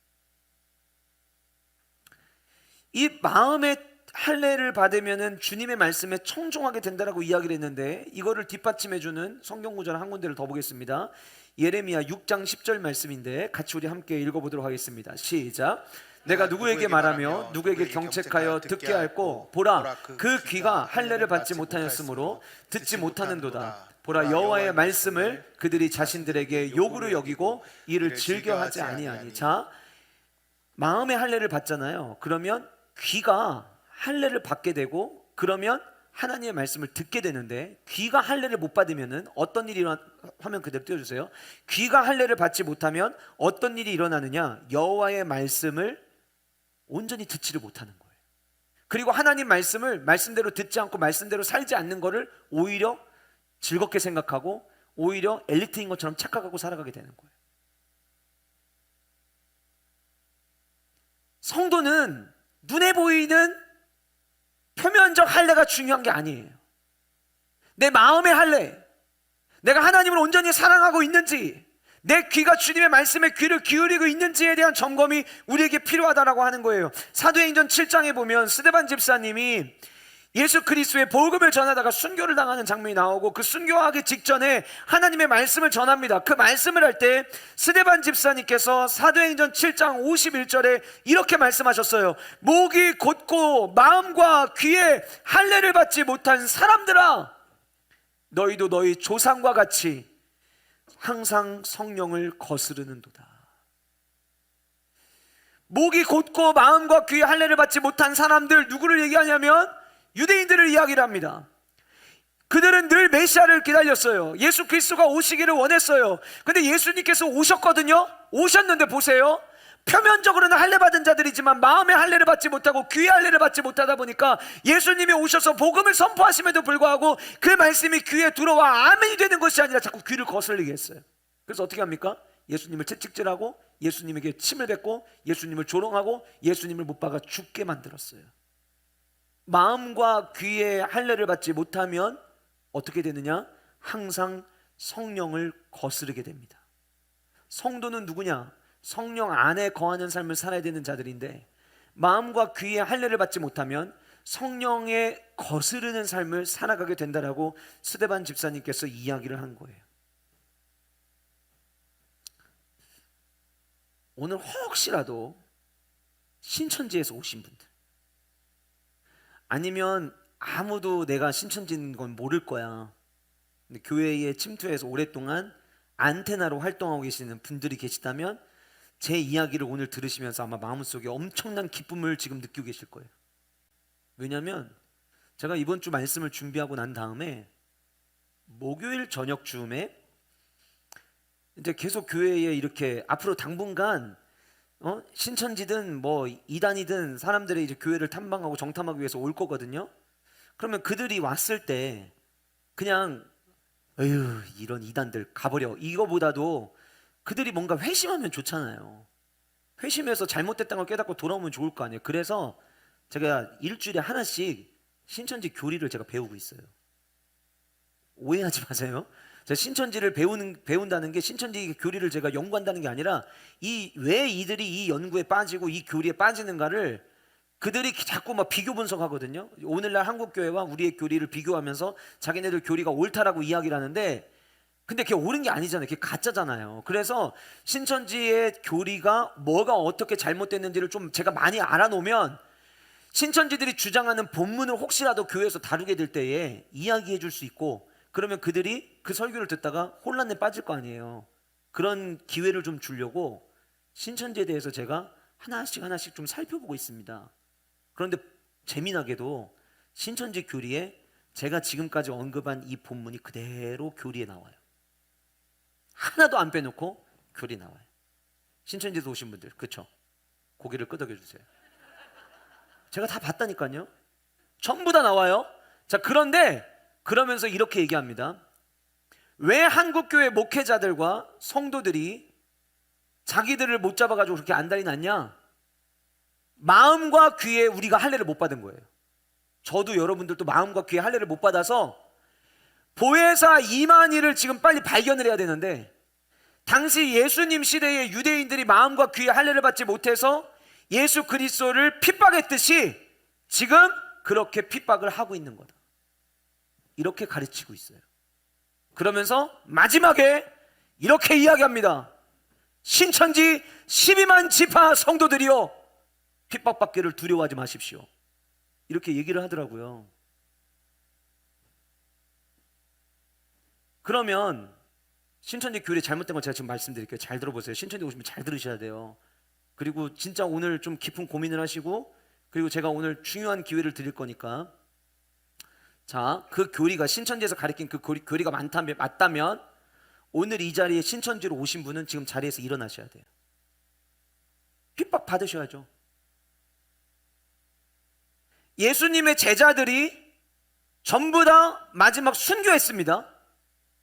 이 마음의 할례를 받으면은 주님의 말씀에 청종하게 된다라고 이야기를 했는데, 이거를 뒷받침해주는 성경 구절 한 군데를 더 보겠습니다. 예레미야 6장 10절 말씀인데 같이 우리 함께 읽어보도록 하겠습니다. 시작. 내가 누구에게 말하며 누구에게 경책하여 듣게 할꼬? 보라, 그 귀가 할례를 받지 못하였으므로 듣지 못하는도다. 보라, 여호와의 말씀을 그들이 자신들에게 욕으로 여기고 이를 즐겨하지 아니하니. 자, 마음의 할례를 받잖아요. 그러면 귀가 할례를 받게 되고, 그러면 하나님의 말씀을 듣게 되는데, 귀가 할례를 못 받으면은 어떤 일이 화면 그대로 띄워주세요. 귀가 할례를 받지 못하면 어떤 일이 일어나느냐? 여호와의 말씀을 온전히 듣지를 못하는 거예요. 그리고 하나님 말씀을 말씀대로 듣지 않고 말씀대로 살지 않는 거를 오히려 즐겁게 생각하고 오히려 엘리트인 것처럼 착각하고 살아가게 되는 거예요. 성도는 눈에 보이는 표면적 할례가 중요한 게 아니에요. 내 마음의 할례, 내가 하나님을 온전히 사랑하고 있는지, 내 귀가 주님의 말씀에 귀를 기울이고 있는지에 대한 점검이 우리에게 필요하다라고 하는 거예요. 사도행전 7장에 보면 스데반 집사님이 예수 그리스도의 복음을 전하다가 순교를 당하는 장면이 나오고, 그 순교하기 직전에 하나님의 말씀을 전합니다. 그 말씀을 할 때 스데반 집사님께서 사도행전 7장 51절에 이렇게 말씀하셨어요. 목이 곧고 마음과 귀에 할례를 받지 못한 사람들아, 너희도 너희 조상과 같이 항상 성령을 거스르는도다. 목이 곧고 마음과 귀에 할례를 받지 못한 사람들, 누구를 얘기하냐면 유대인들을 이야기를 합니다. 그들은 늘 메시아를 기다렸어요. 예수 그리스도가 오시기를 원했어요. 근데 예수님께서 오셨거든요. 오셨는데 보세요, 표면적으로는 할례 받은 자들이지만 마음의 할례를 받지 못하고 귀의 할례를 받지 못하다 보니까 예수님이 오셔서 복음을 선포하심에도 불구하고 그 말씀이 귀에 들어와 아멘이 되는 것이 아니라 자꾸 귀를 거슬리게 했어요. 그래서 어떻게 합니까? 예수님을 채찍질하고 예수님에게 침을 뱉고 예수님을 조롱하고 예수님을 못 박아 죽게 만들었어요. 마음과 귀의 할례를 받지 못하면 어떻게 되느냐? 항상 성령을 거스르게 됩니다. 성도는 누구냐? 성령 안에 거하는 삶을 살아야 되는 자들인데, 마음과 귀의 할례를 받지 못하면 성령에 거스르는 삶을 살아가게 된다라고 스데반 집사님께서 이야기를 한 거예요. 오늘 혹시라도 신천지에서 오신 분들, 아니면 아무도 내가 신천지인 건 모를 거야, 근데 교회에 침투해서 오랫동안 안테나로 활동하고 계시는 분들이 계시다면 제 이야기를 오늘 들으시면서 아마 마음속에 엄청난 기쁨을 지금 느끼고 계실 거예요. 왜냐하면 제가 이번 주 말씀을 준비하고 난 다음에 목요일 저녁 즈음에 이제 계속 교회에 이렇게 앞으로 당분간 신천지든 뭐 이단이든 사람들이 이제 교회를 탐방하고 정탐하기 위해서 올 거거든요. 그러면 그들이 왔을 때 그냥 에휴 이런 이단들 가버려, 이거보다도 그들이 뭔가 회심하면 좋잖아요. 회심해서 잘못됐다는 걸 깨닫고 돌아오면 좋을 거 아니에요. 그래서 제가 일주일에 하나씩 신천지 교리를 제가 배우고 있어요. 오해하지 마세요. 제가 신천지를 배운다는 게 신천지 교리를 제가 연구한다는 게 아니라 왜 이들이 이 연구에 빠지고 이 교리에 빠지는가를 그들이 자꾸 막 비교 분석하거든요. 오늘날 한국교회와 우리의 교리를 비교하면서 자기네들 교리가 옳다라고 이야기를 하는데, 근데 그게 옳은 게 아니잖아요. 그게 가짜잖아요. 그래서 신천지의 교리가 뭐가 어떻게 잘못됐는지를 좀 제가 많이 알아놓으면 신천지들이 주장하는 본문을 혹시라도 교회에서 다루게 될 때에 이야기해 줄 수 있고, 그러면 그들이 그 설교를 듣다가 혼란에 빠질 거 아니에요. 그런 기회를 좀 주려고 신천지에 대해서 제가 하나씩 좀 살펴보고 있습니다. 그런데 재미나게도 신천지 교리에 제가 지금까지 언급한 이 본문이 그대로 교리에 나와요. 하나도 안 빼놓고 교리 나와요. 신천지에서 오신 분들, 그쵸? 고개를 끄덕여 주세요. 제가 다 봤다니까요. 전부 다 나와요. 자, 그런데 그러면서 이렇게 얘기합니다. 왜 한국교회 목회자들과 성도들이 자기들을 못 잡아가지고 그렇게 안달이 났냐? 마음과 귀에 우리가 할례를 못 받은 거예요. 저도 여러분들도 마음과 귀의 할례를 못 받아서 보혜사 이만희를 지금 빨리 발견을 해야 되는데, 당시 예수님 시대의 유대인들이 마음과 귀의 할례를 받지 못해서 예수 그리스도를 핍박했듯이 지금 그렇게 핍박을 하고 있는 거다. 이렇게 가르치고 있어요. 그러면서 마지막에 이렇게 이야기합니다. 신천지 12만 지파 성도들이여, 핍박받기를 두려워하지 마십시오. 이렇게 얘기를 하더라고요. 그러면 신천지 교리 잘못된 거 제가 지금 말씀드릴게요. 잘 들어보세요. 신천지 오시면 잘 들으셔야 돼요. 그리고 진짜 오늘 좀 깊은 고민을 하시고, 그리고 제가 오늘 중요한 기회를 드릴 거니까, 자, 그 교리가 신천지에서 가르친 그 교리가 맞다면 오늘 이 자리에 신천지로 오신 분은 지금 자리에서 일어나셔야 돼요. 핍박 받으셔야죠. 예수님의 제자들이 전부 다 마지막 순교했습니다.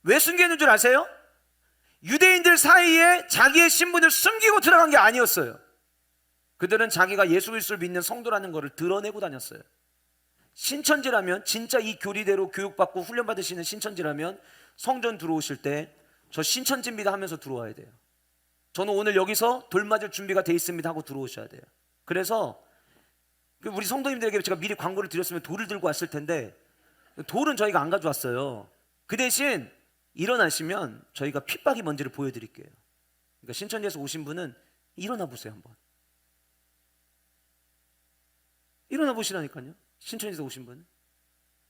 왜 순교했는 줄 아세요? 유대인들 사이에 자기의 신분을 숨기고 들어간 게 아니었어요. 그들은 자기가 예수 그리스도를 믿는 성도라는 것을 드러내고 다녔어요. 신천지라면, 진짜 이 교리대로 교육받고 훈련받으시는 신천지라면 성전 들어오실 때 저 신천지입니다 하면서 들어와야 돼요. 저는 오늘 여기서 돌 맞을 준비가 돼 있습니다 하고 들어오셔야 돼요. 그래서 우리 성도님들에게 제가 미리 광고를 드렸으면 돌을 들고 왔을 텐데, 돌은 저희가 안 가져왔어요. 그 대신 일어나시면 저희가 핍박이 뭔지를 보여드릴게요. 그러니까 신천지에서 오신 분은 일어나 보세요. 한번 일어나 보시라니까요. 신천지에서 오신 분은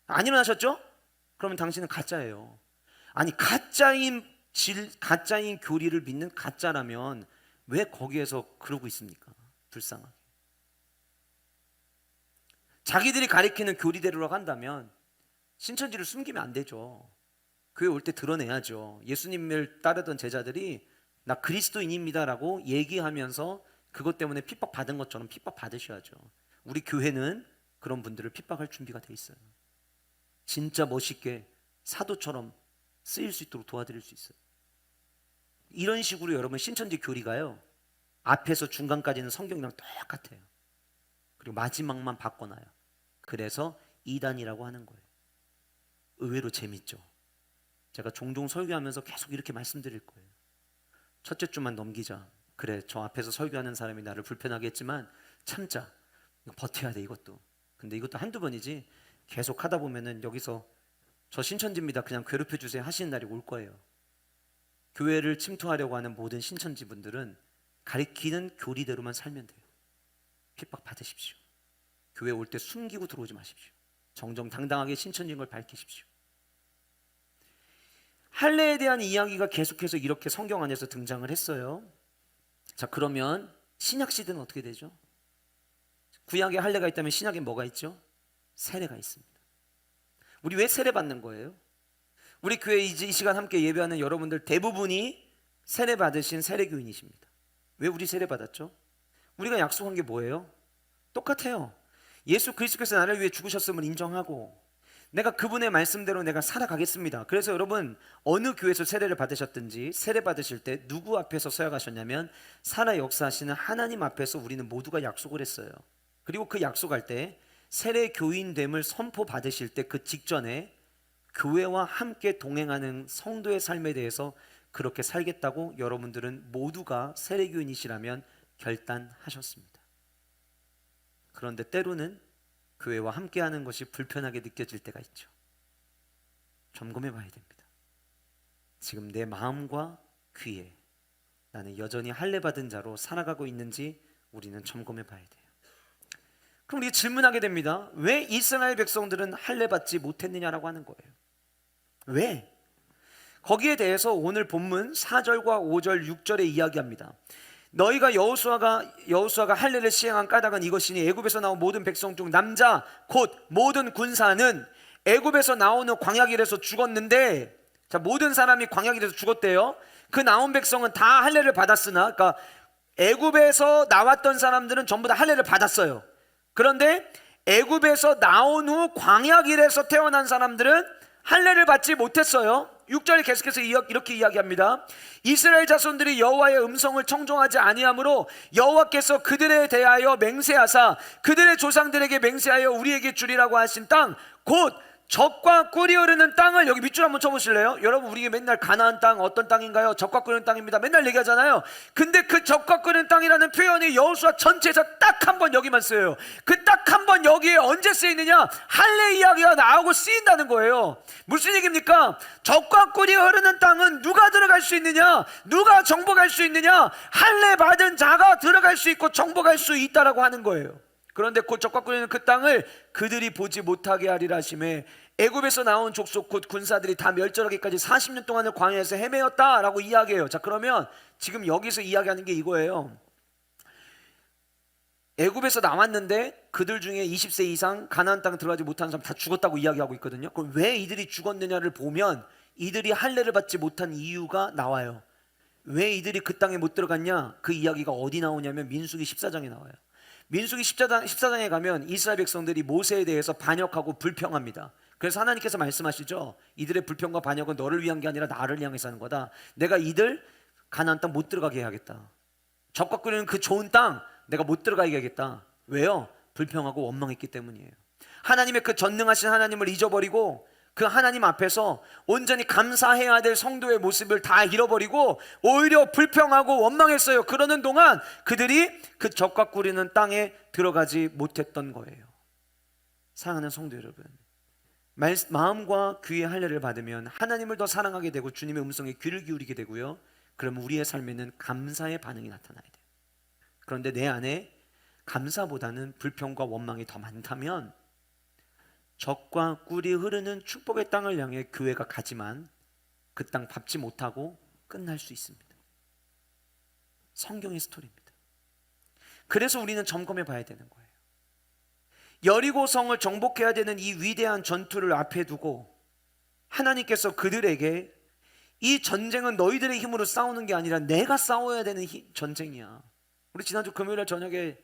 안 일어나셨죠? 그러면 당신은 가짜예요. 아니, 가짜인 교리를 믿는 가짜라면 왜 거기에서 그러고 있습니까? 불쌍하게. 자기들이 가리키는 교리대로라고 한다면 신천지를 숨기면 안 되죠. 교회 올 때 드러내야죠. 예수님을 따르던 제자들이 나 그리스도인입니다라고 얘기하면서 그것 때문에 핍박받은 것처럼 핍박받으셔야죠. 우리 교회는 그런 분들을 핍박할 준비가 돼 있어요. 진짜 멋있게 사도처럼 쓰일 수 있도록 도와드릴 수 있어요. 이런 식으로 여러분, 신천지 교리가요, 앞에서 중간까지는 성경이랑 똑같아요. 그리고 마지막만 바꿔놔요. 그래서 이단이라고 하는 거예요. 의외로 재밌죠. 제가 종종 설교하면서 계속 이렇게 말씀드릴 거예요. 첫째 주만 넘기자. 그래, 저 앞에서 설교하는 사람이 나를 불편하게 했지만 참자. 버텨야 돼, 이것도. 근데 이것도 한두 번이지 계속 하다 보면은 여기서 저 신천지입니다, 그냥 괴롭혀 주세요 하시는 날이 올 거예요. 교회를 침투하려고 하는 모든 신천지 분들은 가리키는 교리대로만 살면 돼요. 핍박 받으십시오. 교회 올 때 숨기고 들어오지 마십시오. 정정당당하게 신천지인 걸 밝히십시오. 할례에 대한 이야기가 계속해서 이렇게 성경 안에서 등장을 했어요. 자, 그러면 신약 시대는 어떻게 되죠? 구약에 할례가 있다면 신약에 뭐가 있죠? 세례가 있습니다. 우리 왜 세례 받는 거예요? 우리 교회 이 시간 함께 예배하는 여러분들 대부분이 세례 받으신 세례교인이십니다. 왜 우리 세례 받았죠? 우리가 약속한 게 뭐예요? 똑같아요. 예수 그리스도께서 나를 위해 죽으셨음을 인정하고 내가 그분의 말씀대로 내가 살아가겠습니다. 그래서 여러분, 어느 교회에서 세례를 받으셨든지 세례 받으실 때 누구 앞에서 서약하셨냐면 살아 역사하시는 하나님 앞에서 우리는 모두가 약속을 했어요. 그리고 그 약속할 때 세례 교인됨을 선포 받으실 때 그 직전에 교회와 함께 동행하는 성도의 삶에 대해서 그렇게 살겠다고 여러분들은 모두가 세례 교인이시라면 결단하셨습니다. 그런데 때로는 교회와 함께하는 것이 불편하게 느껴질 때가 있죠. 점검해 봐야 됩니다. 지금 내 마음과 귀에 나는 여전히 할례 받은 자로 살아가고 있는지 우리는 점검해 봐야 돼요. 그럼 우리가 질문하게 됩니다. 왜 이스라엘 백성들은 할례 받지 못했느냐라고 하는 거예요. 왜? 거기에 대해서 오늘 본문 4절과 5절 6절에 이야기합니다. 너희가 여호수아가 할례를 시행한 까닭은 이것이니 애굽에서 나온 모든 백성 중 남자 곧 모든 군사는 애굽에서 나오는 광야길에서 죽었는데, 자, 모든 사람이 광야길에서 죽었대요. 그 나온 백성은 다 할례를 받았으나, 그러니까 애굽에서 나왔던 사람들은 전부 다 할례를 받았어요. 그런데 애굽에서 나온 후 광야길에서 태어난 사람들은 할례를 받지 못했어요. 6절에 계속해서 이렇게 이야기합니다. 이스라엘 자손들이 여호와의 음성을 청종하지 아니하므로 여호와께서 그들에 대하여 맹세하사 그들의 조상들에게 맹세하여 우리에게 주리라고 하신 땅 곧 젖과 꿀이 흐르는 땅을, 여기 밑줄 한번 쳐보실래요? 여러분, 우리가 맨날 가나안 땅 어떤 땅인가요? 젖과 꿀은 땅입니다 맨날 얘기하잖아요. 근데 그 젖과 꿀은 땅이라는 표현이 여호수아 전체에서 딱 한 번 여기만 쓰여요. 그 딱 한 번 여기에 언제 쓰이느냐? 할례 이야기가 나오고 쓰인다는 거예요. 무슨 얘기입니까? 젖과 꿀이 흐르는 땅은 누가 들어갈 수 있느냐? 누가 정복할 수 있느냐? 할례 받은 자가 들어갈 수 있고 정복할 수 있다라고 하는 거예요. 그런데 곧 젖과 꿀이 그 땅을 그들이 보지 못하게 하리라 하심에 애굽에서 나온 족속 곧 군사들이 다 멸절하기까지 40년 동안을 광야에서 헤매었다라고 이야기해요. 자, 그러면 지금 여기서 이야기하는 게 이거예요. 애굽에서 나왔는데 그들 중에 20세 이상 가나안 땅 들어가지 못한 사람 다 죽었다고 이야기하고 있거든요. 그럼 왜 이들이 죽었느냐를 보면 이들이 할례를 받지 못한 이유가 나와요. 왜 이들이 그 땅에 못 들어갔냐? 그 이야기가 어디 나오냐면 민수기 14장에 나와요. 민수기 14장에 가면 이스라엘 백성들이 모세에 대해서 반역하고 불평합니다. 그래서 하나님께서 말씀하시죠. 이들의 불평과 반역은 너를 위한 게 아니라 나를 향해서 하는 거다. 내가 이들 가나안 땅 못 들어가게 해야겠다. 젖과 꿀이는 그 좋은 땅 내가 못 들어가게 하겠다. 왜요? 불평하고 원망했기 때문이에요. 하나님의 그 전능하신 하나님을 잊어버리고 그 하나님 앞에서 온전히 감사해야 될 성도의 모습을 다 잃어버리고 오히려 불평하고 원망했어요. 그러는 동안 그들이 그 젖과 꿀이는 땅에 들어가지 못했던 거예요. 사랑하는 성도 여러분, 마음과 귀의 할례를 받으면 하나님을 더 사랑하게 되고 주님의 음성에 귀를 기울이게 되고요. 그러면 우리의 삶에는 감사의 반응이 나타나야 돼요. 그런데 내 안에 감사보다는 불평과 원망이 더 많다면 젖과 꿀이 흐르는 축복의 땅을 향해 교회가 가지만 그 땅 밟지 못하고 끝날 수 있습니다. 성경의 스토리입니다. 그래서 우리는 점검해 봐야 되는 거예요. 여리고성을 정복해야 되는 이 위대한 전투를 앞에 두고 하나님께서 그들에게 이 전쟁은 너희들의 힘으로 싸우는 게 아니라 내가 싸워야 되는 전쟁이야. 우리 지난주 금요일 저녁에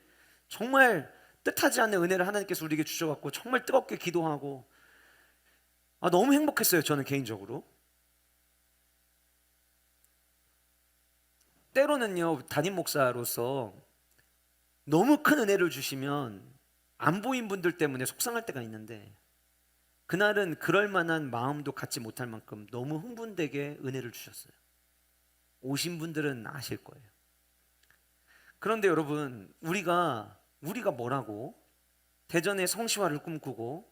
정말 뜻하지 않는 은혜를 하나님께서 우리에게 주셔갖고 정말 뜨겁게 기도하고 너무 행복했어요. 저는 개인적으로. 때로는요, 담임 목사로서 너무 큰 은혜를 주시면 안 보인 분들 때문에 속상할 때가 있는데 그날은 그럴 만한 마음도 갖지 못할 만큼 너무 흥분되게 은혜를 주셨어요. 오신 분들은 아실 거예요. 그런데 여러분, 우리가 뭐라고 대전의 성시화를 꿈꾸고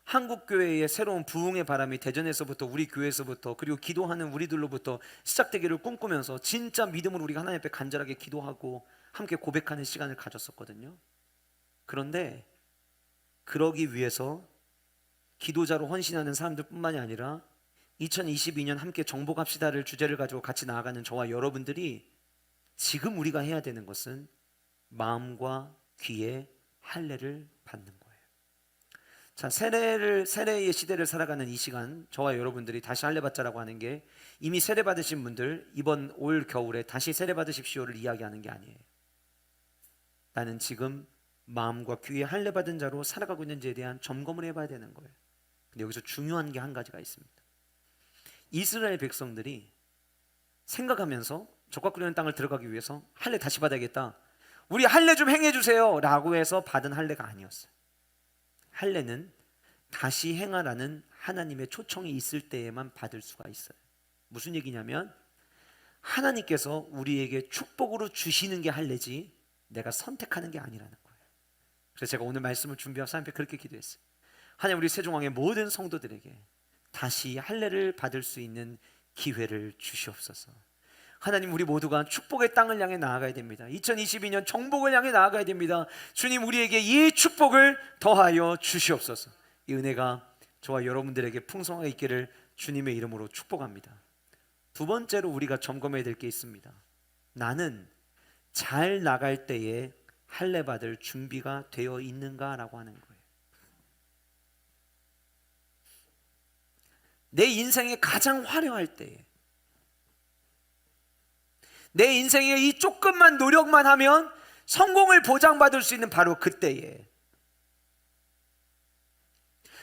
한국교회의 새로운 부흥의 바람이 대전에서부터 우리 교회에서부터 그리고 기도하는 우리들로부터 시작되기를 꿈꾸면서 진짜 믿음으로 우리가 하나님 앞에 간절하게 기도하고 함께 고백하는 시간을 가졌었거든요. 그런데 그러기 위해서 기도자로 헌신하는 사람들 뿐만이 아니라 2022년 함께 정복합시다를 주제를 가지고 같이 나아가는 저와 여러분들이 지금 우리가 해야 되는 것은 마음과 귀에 할례를 받는 거예요. 자, 세례의 시대를 살아가는 이 시간, 저와 여러분들이 다시 할례 받자라고 하는 게 이미 세례 받으신 분들 이번 올 겨울에 다시 세례 받으십시오를 이야기하는 게 아니에요. 나는 지금 마음과 귀에 할례 받은 자로 살아가고 있는지에 대한 점검을 해봐야 되는 거예요. 근데 여기서 중요한 게 한 가지가 있습니다. 이스라엘 백성들이 생각하면서 젖과 꿀이 흐르는 땅을 들어가기 위해서 할례 다시 받아야겠다, 우리 할례 좀 행해주세요 라고 해서 받은 할례가 아니었어요. 할례는 다시 행하라는 하나님의 초청이 있을 때에만 받을 수가 있어요. 무슨 얘기냐면 하나님께서 우리에게 축복으로 주시는 게 할례지 내가 선택하는 게 아니라는 거예요. 그래서 제가 오늘 말씀을 준비하면서 하나님께 그렇게 기도했어요. 하나님, 우리 세종왕의 모든 성도들에게 다시 할례를 받을 수 있는 기회를 주시옵소서. 하나님, 우리 모두가 축복의 땅을 향해 나아가야 됩니다. 2022년 정복을 향해 나아가야 됩니다. 주님, 우리에게 이 축복을 더하여 주시옵소서. 이 은혜가 저와 여러분들에게 풍성하게 있기를 주님의 이름으로 축복합니다. 두 번째로 우리가 점검해야 될 게 있습니다. 나는 잘 나갈 때에 할례 받을 준비가 되어 있는가라고 하는 거예요. 내 인생에 가장 화려할 때에, 내 인생에 이 조금만 노력만 하면 성공을 보장받을 수 있는 바로 그때에,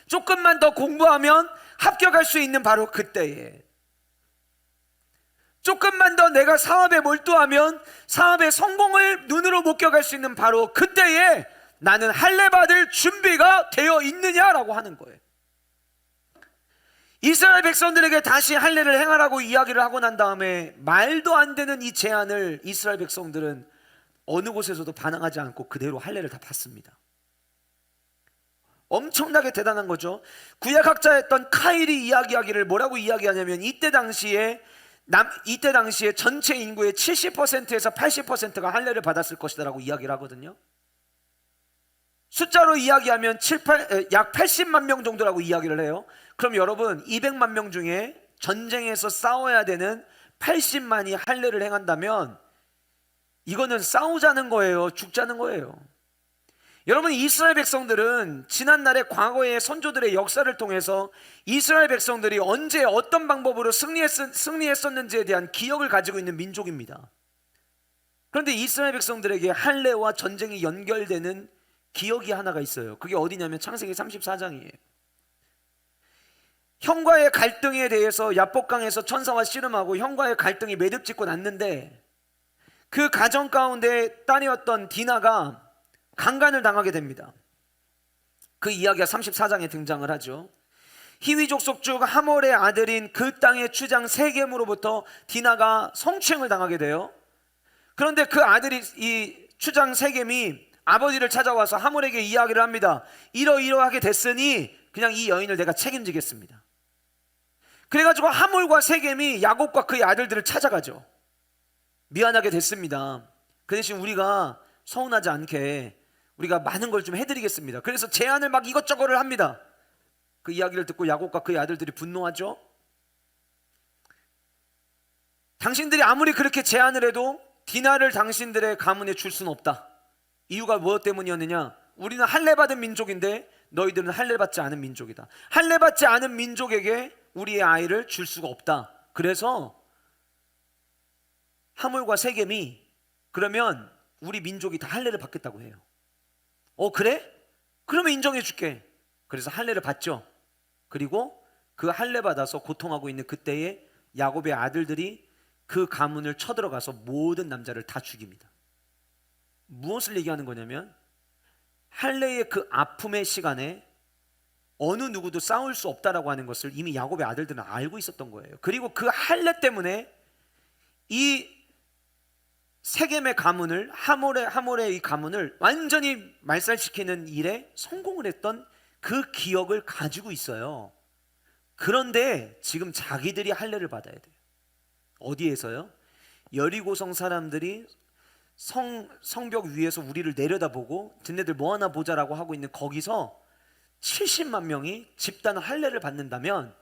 조금만 더 공부하면 합격할 수 있는 바로 그때에, 조금만 더 내가 사업에 몰두하면 사업의 성공을 눈으로 목격할 수 있는 바로 그때에 나는 할례 받을 준비가 되어 있느냐라고 하는 거예요. 이스라엘 백성들에게 다시 할례를 행하라고 이야기를 하고 난 다음에 말도 안 되는 이 제안을 이스라엘 백성들은 어느 곳에서도 반항하지 않고 그대로 할례를 다 받습니다. 엄청나게 대단한 거죠. 구약학자였던 카일이 이야기하기를 뭐라고 이야기하냐면 이때 당시에 전체 인구의 70%에서 80%가 할례를 받았을 것이다라고 이야기를 하거든요. 숫자로 이야기하면 약 80만 명 정도라고 이야기를 해요. 그럼 여러분 200만 명 중에 전쟁에서 싸워야 되는 80만이 할례를 행한다면 이거는 싸우자는 거예요, 죽자는 거예요. 여러분, 이스라엘 백성들은 지난날의 과거의 선조들의 역사를 통해서 이스라엘 백성들이 언제 어떤 방법으로 승리했었는지에 대한 기억을 가지고 있는 민족입니다. 그런데 이스라엘 백성들에게 할례와 전쟁이 연결되는 기억이 하나가 있어요. 그게 어디냐면 창세기 34장이에요. 형과의 갈등에 대해서 야복강에서 천사와 씨름하고 형과의 갈등이 매듭짓고 났는데 그 가정 가운데 딸이었던 디나가 강간을 당하게 됩니다. 그 이야기가 34장에 등장을 하죠. 히위 족속 중 하몰의 아들인 그 땅의 추장 세겜으로부터 디나가 성추행을 당하게 돼요. 그런데 그 아들이 이 추장 세겜이 아버지를 찾아와서 하몰에게 이야기를 합니다. 이러이러하게 됐으니 그냥 이 여인을 내가 책임지겠습니다. 그래가지고 하몰과 세겜이 야곱과 그의 아들들을 찾아가죠. 미안하게 됐습니다. 그 대신 우리가 서운하지 않게 우리가 많은 걸 좀 해드리겠습니다. 그래서 제안을 막 이것저것을 합니다. 그 이야기를 듣고 야곱과 그의 아들들이 분노하죠. 당신들이 아무리 그렇게 제안을 해도 디나를 당신들의 가문에 줄 수는 없다. 이유가 무엇 때문이었느냐? 우리는 할례 받은 민족인데 너희들은 할례 받지 않은 민족이다. 할례 받지 않은 민족에게 우리의 아이를 줄 수가 없다. 그래서 하몰과 세겜이 그러면 우리 민족이 다 할례를 받겠다고 해요. 그래? 그러면 인정해 줄게. 그래서 할례를 받죠. 그리고 그 할례 받아서 고통하고 있는 그때에 야곱의 아들들이 그 가문을 쳐들어가서 모든 남자를 다 죽입니다. 무엇을 얘기하는 거냐면 할례의 그 아픔의 시간에 어느 누구도 싸울 수 없다라고 하는 것을 이미 야곱의 아들들은 알고 있었던 거예요. 그리고 그 할례 때문에 이 세겜의 가문을 하몰의 이 가문을 완전히 말살시키는 일에 성공을 했던 그 기억을 가지고 있어요. 그런데 지금 자기들이 할례를 받아야 돼요. 어디에서요? 여리고성 사람들이 성벽 위에서 우리를 내려다보고 쟤네들 뭐 하나 보자라고 하고 있는 거기서 70만 명이 집단 할례를 받는다면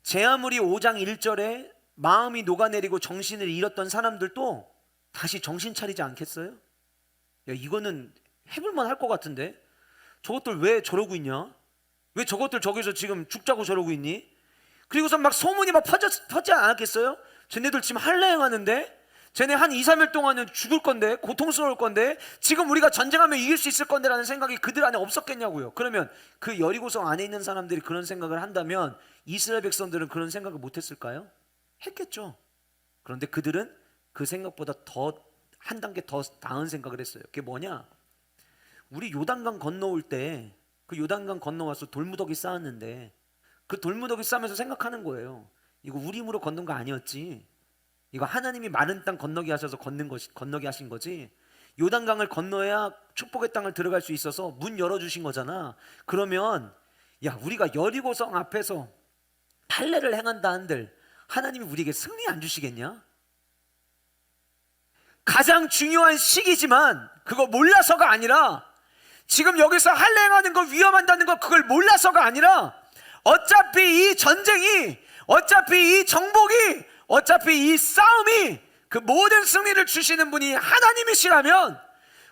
제아무리 5장 1절에 마음이 녹아내리고 정신을 잃었던 사람들도 다시 정신 차리지 않겠어요? 야, 이거는 해볼만 할 것 같은데 저것들 왜 저러고 있냐? 왜 저것들 저기서 지금 죽자고 저러고 있니? 그리고서 막 소문이 막 퍼지지 않았겠어요? 쟤네들 지금 할례 행하는데 쟤네 한 2, 3일 동안은 죽을 건데 고통스러울 건데 지금 우리가 전쟁하면 이길 수 있을 건데 라는 생각이 그들 안에 없었겠냐고요. 그러면 그 여리고성 안에 있는 사람들이 그런 생각을 한다면 이스라엘 백성들은 그런 생각을 못했을까요? 했겠죠. 그런데 그들은 그 생각보다 한 단계 더 나은 생각을 했어요. 그게 뭐냐? 우리 요단강 건너올 때 그 요단강 건너와서 돌무더기 쌓았는데 그 돌무더기 쌓으면서 생각하는 거예요. 이거 우리 힘으로 걷는 거 아니었지. 이거 하나님이 마른 땅 건너게 하셔서 건너게 하신 거지. 요단강을 건너야 축복의 땅을 들어갈 수 있어서 문 열어주신 거잖아. 그러면 야, 우리가 여리고성 앞에서 할례를 행한다 한들 하나님이 우리에게 승리 안 주시겠냐? 가장 중요한 시기지만 그거 몰라서가 아니라 지금 여기서 할례 행하는 거 위험한다는 거 그걸 몰라서가 아니라 어차피 이 전쟁이 어차피 이 정복이 어차피 이 싸움이 그 모든 승리를 주시는 분이 하나님이시라면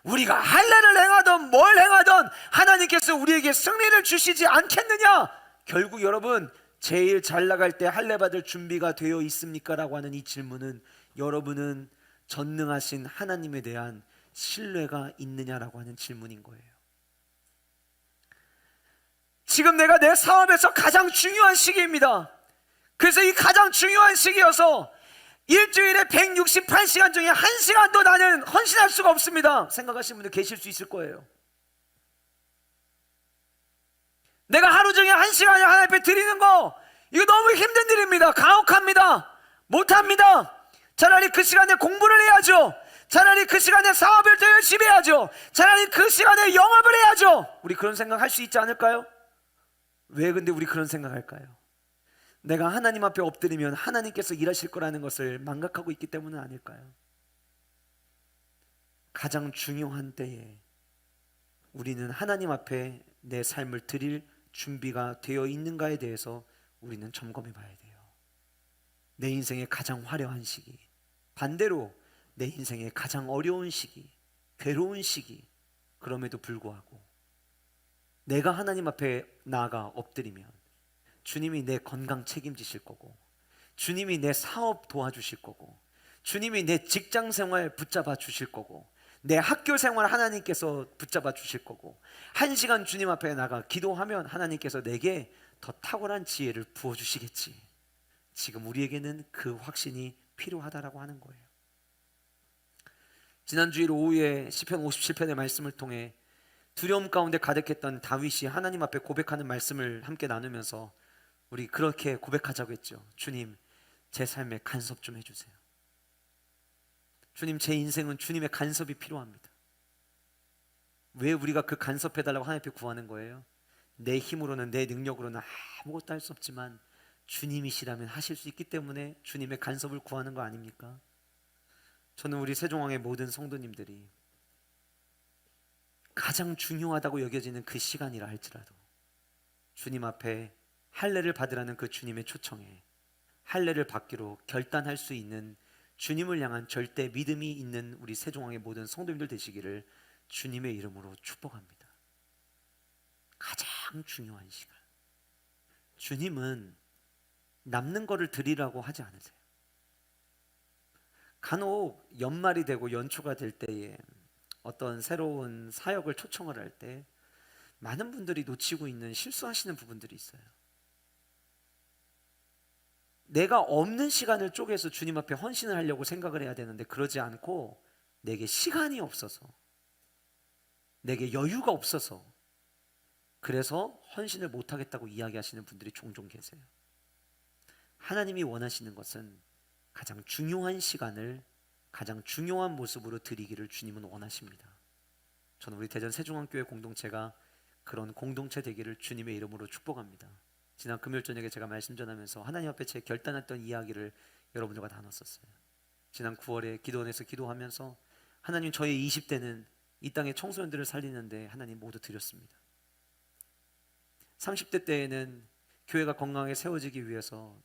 우리가 할례를 행하던 뭘 행하던 하나님께서 우리에게 승리를 주시지 않겠느냐? 결국 여러분 제일 잘 나갈 때 할례 받을 준비가 되어 있습니까? 라고 하는 이 질문은 여러분은 전능하신 하나님에 대한 신뢰가 있느냐라고 하는 질문인 거예요. 지금 내가 내 사업에서 가장 중요한 시기입니다. 그래서 이 가장 중요한 시기여서 일주일에 168시간 중에 1시간도 나는 헌신할 수가 없습니다 생각하시는 분들 계실 수 있을 거예요. 내가 하루 중에 1시간을 하나님 앞에 드리는 거, 이거 너무 힘든 일입니다. 가혹합니다. 못합니다. 차라리 그 시간에 공부를 해야죠. 차라리 그 시간에 사업을 더 열심히 해야죠. 차라리 그 시간에 영업을 해야죠. 우리 그런 생각 할 수 있지 않을까요? 왜 근데 우리 그런 생각할까요? 내가 하나님 앞에 엎드리면 하나님께서 일하실 거라는 것을 망각하고 있기 때문은 아닐까요? 가장 중요한 때에 우리는 하나님 앞에 내 삶을 드릴 준비가 되어 있는가에 대해서 우리는 점검해 봐야 돼요. 내 인생의 가장 화려한 시기, 반대로 내 인생의 가장 어려운 시기, 괴로운 시기, 그럼에도 불구하고 내가 하나님 앞에 나아가 엎드리면 주님이 내 건강 책임지실 거고, 주님이 내 사업 도와주실 거고, 주님이 내 직장 생활 붙잡아 주실 거고, 내 학교 생활 하나님께서 붙잡아 주실 거고, 1시간 주님 앞에 나가 기도하면 하나님께서 내게 더 탁월한 지혜를 부어주시겠지. 지금 우리에게는 그 확신이 필요하다라고 하는 거예요. 지난주일 오후에 시편 57편의 말씀을 통해 두려움 가운데 가득했던 다윗이 하나님 앞에 고백하는 말씀을 함께 나누면서 우리 그렇게 고백하자고 했죠. 주님, 제 삶에 간섭 좀 해주세요. 주님, 제 인생은 주님의 간섭이 필요합니다. 왜 우리가 그 간섭해달라고 하나님 앞에 구하는 거예요? 내 힘으로는, 내 능력으로는 아무것도 할 수 없지만 주님이시라면 하실 수 있기 때문에 주님의 간섭을 구하는 거 아닙니까? 저는 우리 세종왕의 모든 성도님들이 가장 중요하다고 여겨지는 그 시간이라 할지라도 주님 앞에 할례를 받으라는 그 주님의 초청에 할례를 받기로 결단할 수 있는 주님을 향한 절대 믿음이 있는 우리 세종왕의 모든 성도님들 되시기를 주님의 이름으로 축복합니다. 가장 중요한 시간, 주님은 남는 거를 드리라고 하지 않으세요. 간혹 연말이 되고 연초가 될 때에 어떤 새로운 사역을 초청을 할 때 많은 분들이 놓치고 있는, 실수하시는 부분들이 있어요. 내가 없는 시간을 쪼개서 주님 앞에 헌신을 하려고 생각을 해야 되는데 그러지 않고 내게 시간이 없어서, 내게 여유가 없어서 그래서 헌신을 못하겠다고 이야기하시는 분들이 종종 계세요. 하나님이 원하시는 것은 가장 중요한 시간을 가장 중요한 모습으로 드리기를 주님은 원하십니다. 저는 우리 대전 세종왕교회 공동체가 그런 공동체 되기를 주님의 이름으로 축복합니다. 지난 금요일 저녁에 제가 말씀 전하면서 하나님 앞에 제 결단했던 이야기를 여러분들과 나눴었어요. 지난 9월에 기도원에서 기도하면서 하나님, 저의 20대는 이 땅의 청소년들을 살리는데 하나님 모두 드렸습니다. 30대 때에는 교회가 건강하게 세워지기 위해서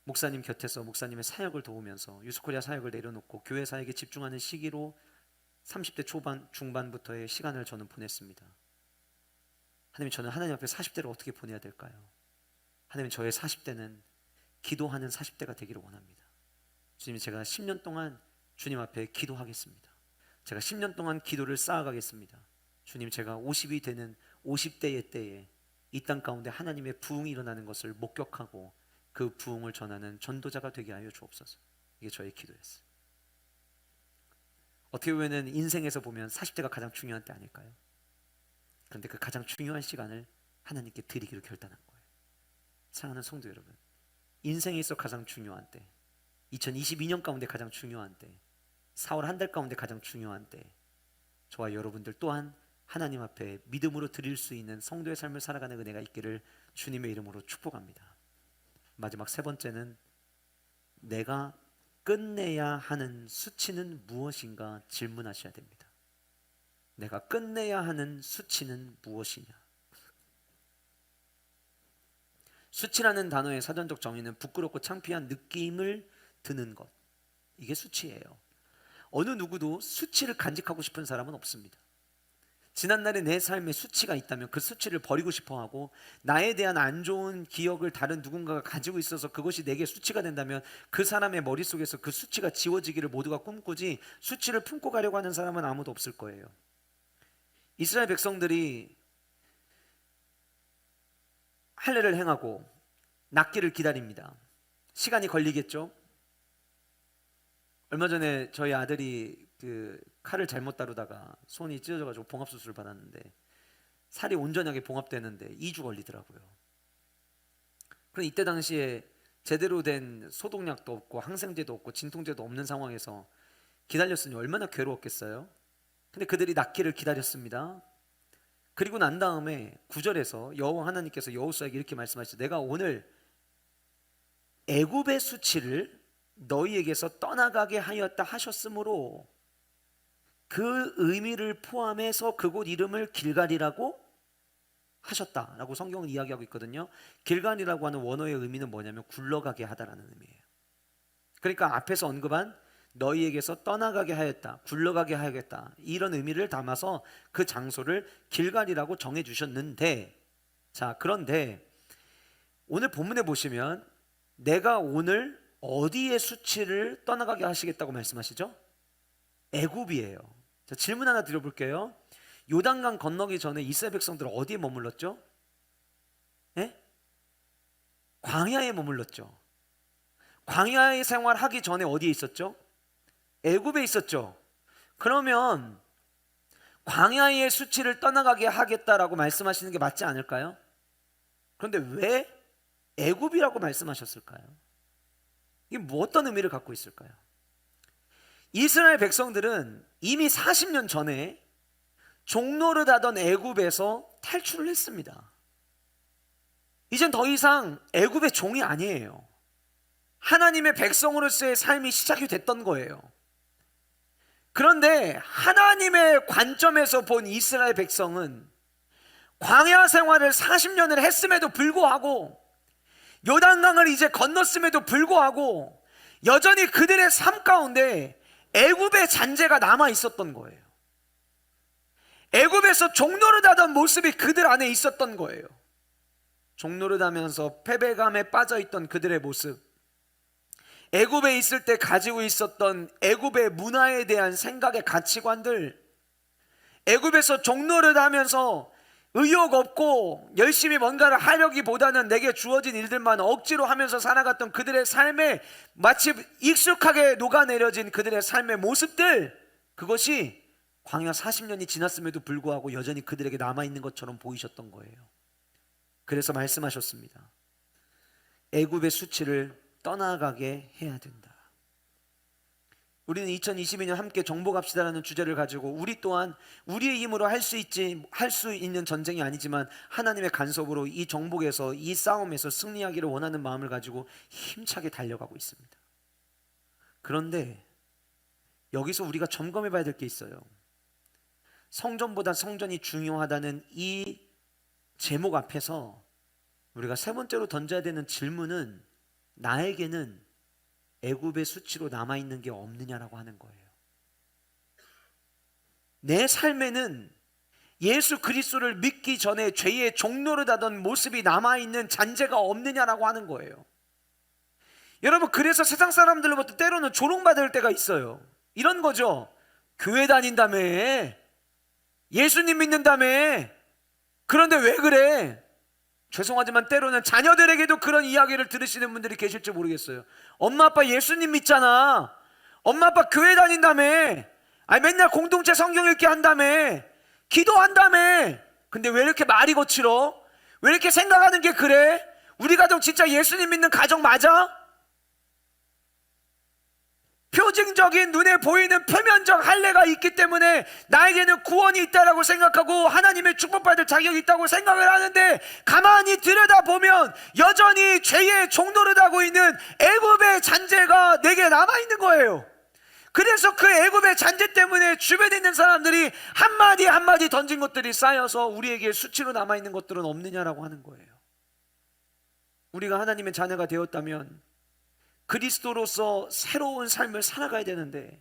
목사님 곁에서 목사님의 사역을 도우면서 유스코리아 사역을 내려놓고 교회 사역에 집중하는 시기로 30대 초반 중반부터의 시간을 저는 보냈습니다. 하나님, 저는 하나님 앞에 40대를 어떻게 보내야 될까요? 하나님, 저의 40대는 기도하는 40대가 되기를 원합니다. 주님, 제가 10년 동안 주님 앞에 기도하겠습니다. 제가 10년 동안 기도를 쌓아가겠습니다. 주님, 제가 50이 되는 50대의 때에 이 땅 가운데 하나님의 부흥이 일어나는 것을 목격하고 그 부흥을 전하는 전도자가 되게 하여 주옵소서. 이게 저의 기도였어요. 어떻게 보면 인생에서 보면 40대가 가장 중요한 때 아닐까요? 그런데 그 가장 중요한 시간을 하나님께 드리기로 결단한 거예요. 사랑하는 성도 여러분, 인생에 있어 가장 중요한 때, 2022년 가운데 가장 중요한 때, 4월 한 달 가운데 가장 중요한 때, 저와 여러분들 또한 하나님 앞에 믿음으로 드릴 수 있는 성도의 삶을 살아가는 은혜가 있기를 주님의 이름으로 축복합니다. 마지막 세 번째는 내가 끝내야 하는 수치는 무엇인가 질문하셔야 됩니다. 내가 끝내야 하는 수치는 무엇이냐? 수치라는 단어의 사전적 정의는 부끄럽고 창피한 느낌을 드는 것, 이게 수치예요. 어느 누구도 수치를 간직하고 싶은 사람은 없습니다. 지난날에 내 삶에 수치가 있다면 그 수치를 버리고 싶어하고, 나에 대한 안 좋은 기억을 다른 누군가가 가지고 있어서 그것이 내게 수치가 된다면 그 사람의 머릿속에서 그 수치가 지워지기를 모두가 꿈꾸지, 수치를 품고 가려고 하는 사람은 아무도 없을 거예요. 이스라엘 백성들이 할례를 행하고 낫기를 기다립니다. 시간이 걸리겠죠. 얼마 전에 저희 아들이 그 칼을 잘못 다루다가 손이 찢어져가지고 봉합 수술을 받았는데 살이 온전하게 봉합되는데 2주 걸리더라고요. 그럼 이때 당시에 제대로 된 소독약도 없고 항생제도 없고 진통제도 없는 상황에서 기다렸으니 얼마나 괴로웠겠어요. 근데 그들이 낫기를 기다렸습니다. 그리고 난 다음에 9절에서 여호와 하나님께서 여호수아에게 이렇게 말씀하시죠. 내가 오늘 애굽의 수치를 너희에게서 떠나가게 하였다 하셨으므로 그 의미를 포함해서 그곳 이름을 길갈이라고 하셨다라고 성경은 이야기하고 있거든요. 길갈이라고 하는 원어의 의미는 뭐냐면 굴러가게 하다라는 의미예요. 그러니까 앞에서 언급한 너희에게서 떠나가게 하였다, 굴러가게 하겠다, 이런 의미를 담아서 그 장소를 길갈이라고 정해 주셨는데, 자, 그런데 오늘 본문에 보시면 내가 오늘 어디의 수치를 떠나가게 하시겠다고 말씀하시죠? 애굽이에요. 자, 질문 하나 드려볼게요. 요단강 건너기 전에 이스라엘 백성들은 어디에 머물렀죠? 예? 광야에 머물렀죠. 광야의 생활하기 전에 어디에 있었죠? 애굽에 있었죠. 그러면 광야의 수치를 떠나가게 하겠다라고 말씀하시는 게 맞지 않을까요? 그런데 왜 애굽이라고 말씀하셨을까요? 이게 뭐 어떤 의미를 갖고 있을까요? 이스라엘 백성들은 이미 40년 전에 종노릇 하던 애굽에서 탈출을 했습니다. 이젠 더 이상 애굽의 종이 아니에요. 하나님의 백성으로서의 삶이 시작이 됐던 거예요. 그런데 하나님의 관점에서 본 이스라엘 백성은 광야 생활을 40년을 했음에도 불구하고 요단강을 이제 건넜음에도 불구하고 여전히 그들의 삶 가운데 애굽의 잔재가 남아 있었던 거예요. 애굽에서 종노릇하던 모습이 그들 안에 있었던 거예요. 종노릇하면서 패배감에 빠져있던 그들의 모습, 애굽에 있을 때 가지고 있었던 애굽의 문화에 대한 생각의 가치관들, 애굽에서 종노릇하면서 의욕 없고 열심히 뭔가를 하려기보다는 내게 주어진 일들만 억지로 하면서 살아갔던 그들의 삶에 마치 익숙하게 녹아내려진 그들의 삶의 모습들, 그것이 광야 40년이 지났음에도 불구하고 여전히 그들에게 남아있는 것처럼 보이셨던 거예요. 그래서 말씀하셨습니다. 애굽의 수치를 떠나가게 해야 된다. 우리는 2022년 함께 정복합시다라는 주제를 가지고 우리 또한 우리의 힘으로 할 수 있는 전쟁이 아니지만 하나님의 간섭으로 이 정복에서, 이 싸움에서 승리하기를 원하는 마음을 가지고 힘차게 달려가고 있습니다. 그런데 여기서 우리가 점검해 봐야 될 게 있어요. 성전보다 성전이 중요하다는 이 제목 앞에서 우리가 세 번째로 던져야 되는 질문은, 나에게는 애굽의 수치로 남아있는 게 없느냐라고 하는 거예요. 내 삶에는 예수 그리스도를 믿기 전에 죄의 종노릇하던 모습이 남아있는 잔재가 없느냐라고 하는 거예요. 여러분, 그래서 세상 사람들로부터 때로는 조롱받을 때가 있어요. 이런 거죠. 교회 다닌다며, 예수님 믿는다며, 그런데 왜 그래? 죄송하지만 때로는 자녀들에게도 그런 이야기를 들으시는 분들이 계실지 모르겠어요. 엄마 아빠 예수님 믿잖아, 엄마 아빠 교회 다닌다며, 아니 맨날 공동체 성경 읽기 한다며, 기도한다며, 근데 왜 이렇게 말이 거칠어? 왜 이렇게 생각하는 게 그래? 우리 가정 진짜 예수님 믿는 가정 맞아? 표징적인 눈에 보이는 표면적 할례가 있기 때문에 나에게는 구원이 있다라고 생각하고 하나님의 축복받을 자격이 있다고 생각을 하는데, 가만히 들여다보면 여전히 죄의 종노릇하고 있는 애굽의 잔재가 내게 남아있는 거예요. 그래서 그 애굽의 잔재 때문에 주변에 있는 사람들이 한마디 한마디 던진 것들이 쌓여서 우리에게 수치로 남아있는 것들은 없느냐라고 하는 거예요. 우리가 하나님의 자녀가 되었다면 그리스도로서 새로운 삶을 살아가야 되는데,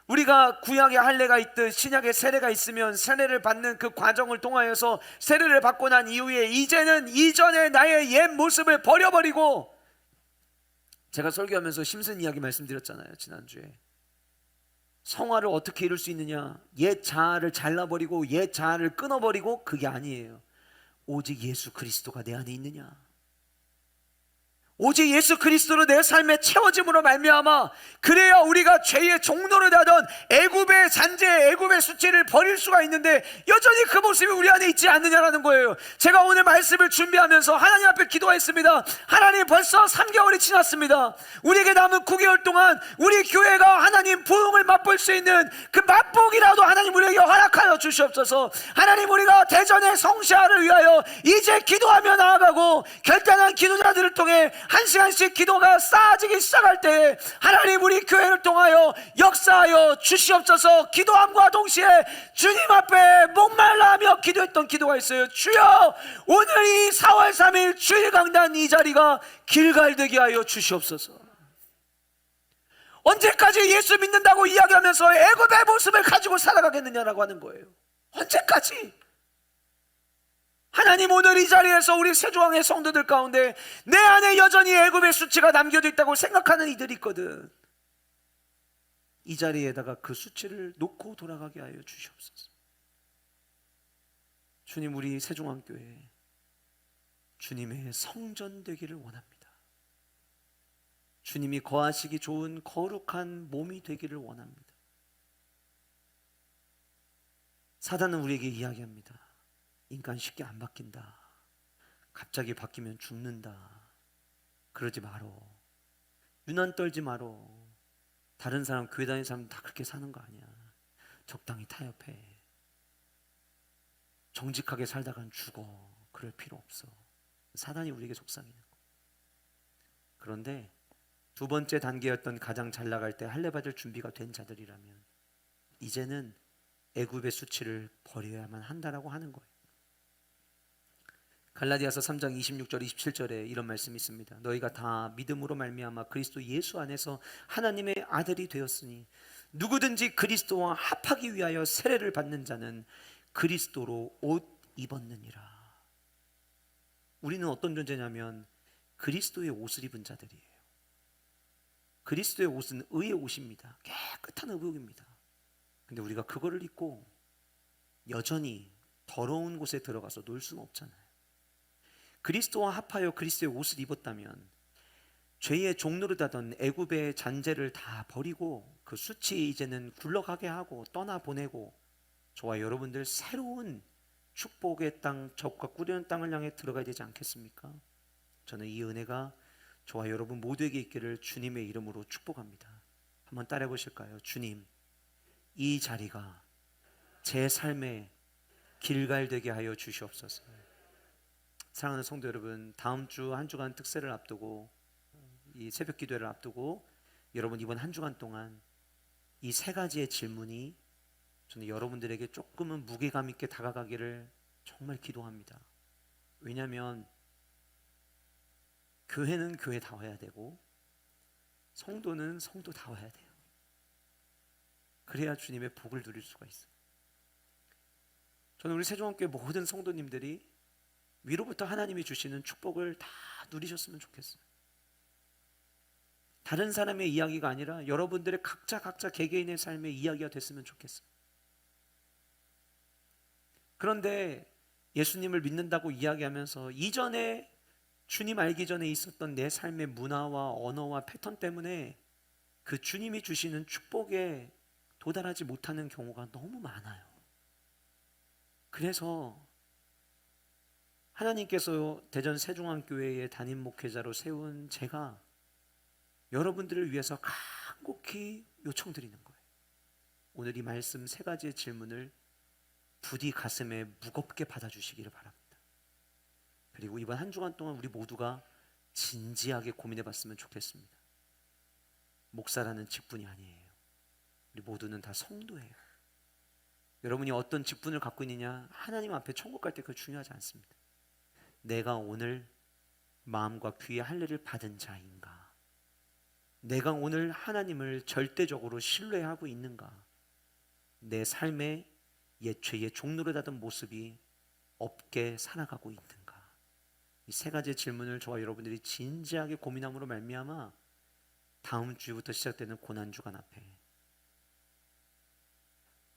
우리가 구약의 할례가 있듯 신약의 세례가 있으면 세례를 받는 그 과정을 통하여서 세례를 받고 난 이후에 이제는 이전의 나의 옛 모습을 버려버리고, 제가 설교하면서 심슨 이야기 말씀드렸잖아요, 지난주에. 성화를 어떻게 이룰 수 있느냐? 옛 자아를 잘라버리고 옛 자아를 끊어버리고, 그게 아니에요. 오직 예수 그리스도가 내 안에 있느냐, 오직 예수 그리스도로 내 삶에 채워짐으로 말미암아 그래야 우리가 죄의 종로를 하던 애굽의 잔재, 애굽의 수치를 버릴 수가 있는데 여전히 그 모습이 우리 안에 있지 않느냐라는 거예요. 제가 오늘 말씀을 준비하면서 하나님 앞에 기도했습니다. 하나님, 벌써 3개월이 지났습니다. 우리에게 남은 9개월 동안 우리 교회가 하나님 부흥을 맛볼 수 있는 그 맛보기라도 하나님 우리에게 허락하여 주시옵소서. 하나님, 우리가 대전의 성시아를 위하여 이제 기도하며 나아가고 결단한 기도자들을 통해 한 시간씩 기도가 쌓아지기 시작할 때 하나님, 우리 교회를 통하여 역사하여 주시옵소서. 기도함과 동시에 주님 앞에 목말라 하며 기도했던 기도가 있어요. 주여, 오늘 이 4월 3일 주일 강단 이 자리가 길갈 되게 하여 주시옵소서. 언제까지 예수 믿는다고 이야기하면서 애굽의 모습을 가지고 살아가겠느냐라고 하는 거예요. 언제까지? 하나님, 오늘 이 자리에서 우리 세조왕의 성도들 가운데 내 안에 여전히 애굽의 수치가 남겨져 있다고 생각하는 이들이 있거든. 이 자리에다가 그 수치를 놓고 돌아가게 하여 주시옵소서. 주님, 우리 세종왕교회 주님의 성전 되기를 원합니다. 주님이 거하시기 좋은 거룩한 몸이 되기를 원합니다. 사단은 우리에게 이야기합니다. 인간 쉽게 안 바뀐다. 갑자기 바뀌면 죽는다. 그러지 마로. 유난 떨지 마로. 다른 사람, 교회 다니는 사람 다 그렇게 사는 거 아니야. 적당히 타협해. 정직하게 살다간 죽어. 그럴 필요 없어. 사단이 우리에게 속삭이는 거. 그런데 두 번째 단계였던 가장 잘 나갈 때 할례받을 준비가 된 자들이라면 이제는 애굽의 수치를 버려야만 한다라고 하는 거예요. 갈라디아서 3장 26절 27절에 이런 말씀이 있습니다. 너희가 다 믿음으로 말미암아 그리스도 예수 안에서 하나님의 아들이 되었으니 누구든지 그리스도와 합하기 위하여 세례를 받는 자는 그리스도로 옷 입었느니라. 우리는 어떤 존재냐면 그리스도의 옷을 입은 자들이에요. 그리스도의 옷은 의의 옷입니다. 깨끗한 의복입니다. 근데 우리가 그거를 입고 여전히 더러운 곳에 들어가서 놀 수는 없잖아요. 그리스도와 합하여 그리스도의 옷을 입었다면 죄의 종노릇하던 애굽의 잔재를 다 버리고 그 수치 이제는 굴러가게 하고 떠나보내고 저와 여러분들 새로운 축복의 땅, 적과 꾸려는 땅을 향해 들어가야 되지 않겠습니까? 저는 이 은혜가 저와 여러분 모두에게 있기를 주님의 이름으로 축복합니다. 한번 따라해 보실까요? 주님, 이 자리가 제 삶의 길갈 되게 하여 주시옵소서. 사랑하는 성도 여러분, 다음 주 한 주간 특세를 앞두고 이 새벽 기도회를 앞두고 여러분 이번 한 주간 동안 이 세 가지의 질문이 저는 여러분들에게 조금은 무게감 있게 다가가기를 정말 기도합니다. 왜냐하면 교회는 교회다워야 되고 성도는 성도다워야 돼요. 그래야 주님의 복을 누릴 수가 있어요. 저는 우리 세종학교의 모든 성도님들이 위로부터 하나님이 주시는 축복을 다 누리셨으면 좋겠어요. 다른 사람의 이야기가 아니라 여러분들의 각자 개개인의 삶의 이야기가 됐으면 좋겠어요. 그런데 예수님을 믿는다고 이야기하면서 이전에 주님 알기 전에 있었던 내 삶의 문화와 언어와 패턴 때문에 그 주님이 주시는 축복에 도달하지 못하는 경우가 너무 많아요. 그래서 하나님께서 대전 세종왕교회의 담임 목회자로 세운 제가 여러분들을 위해서 간곡히 요청드리는 거예요. 오늘 이 말씀 세 가지의 질문을 부디 가슴에 무겁게 받아주시기를 바랍니다. 그리고 이번 한 주간 동안 우리 모두가 진지하게 고민해 봤으면 좋겠습니다. 목사라는 직분이 아니에요. 우리 모두는 다 성도예요. 여러분이 어떤 직분을 갖고 있느냐, 하나님 앞에 천국 갈 때 그거 중요하지 않습니다. 내가 오늘 마음과 귀의 할례를 받은 자인가? 내가 오늘 하나님을 절대적으로 신뢰하고 있는가? 내 삶에 옛 죄의 종노릇하던 모습이 없게 살아가고 있는가? 이 세 가지의 질문을 저와 여러분들이 진지하게 고민함으로 말미암아 다음 주부터 시작되는 고난주간 앞에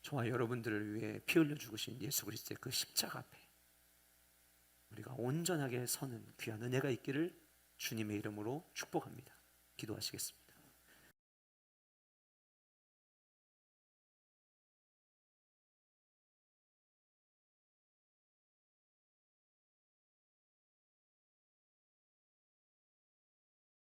저와 여러분들을 위해 피 흘려 죽으신 예수 그리스도의 그 십자가 앞에 우리가 온전하게 서는 귀한 은혜가 있기를 주님의 이름으로 축복합니다. 기도하시겠습니다.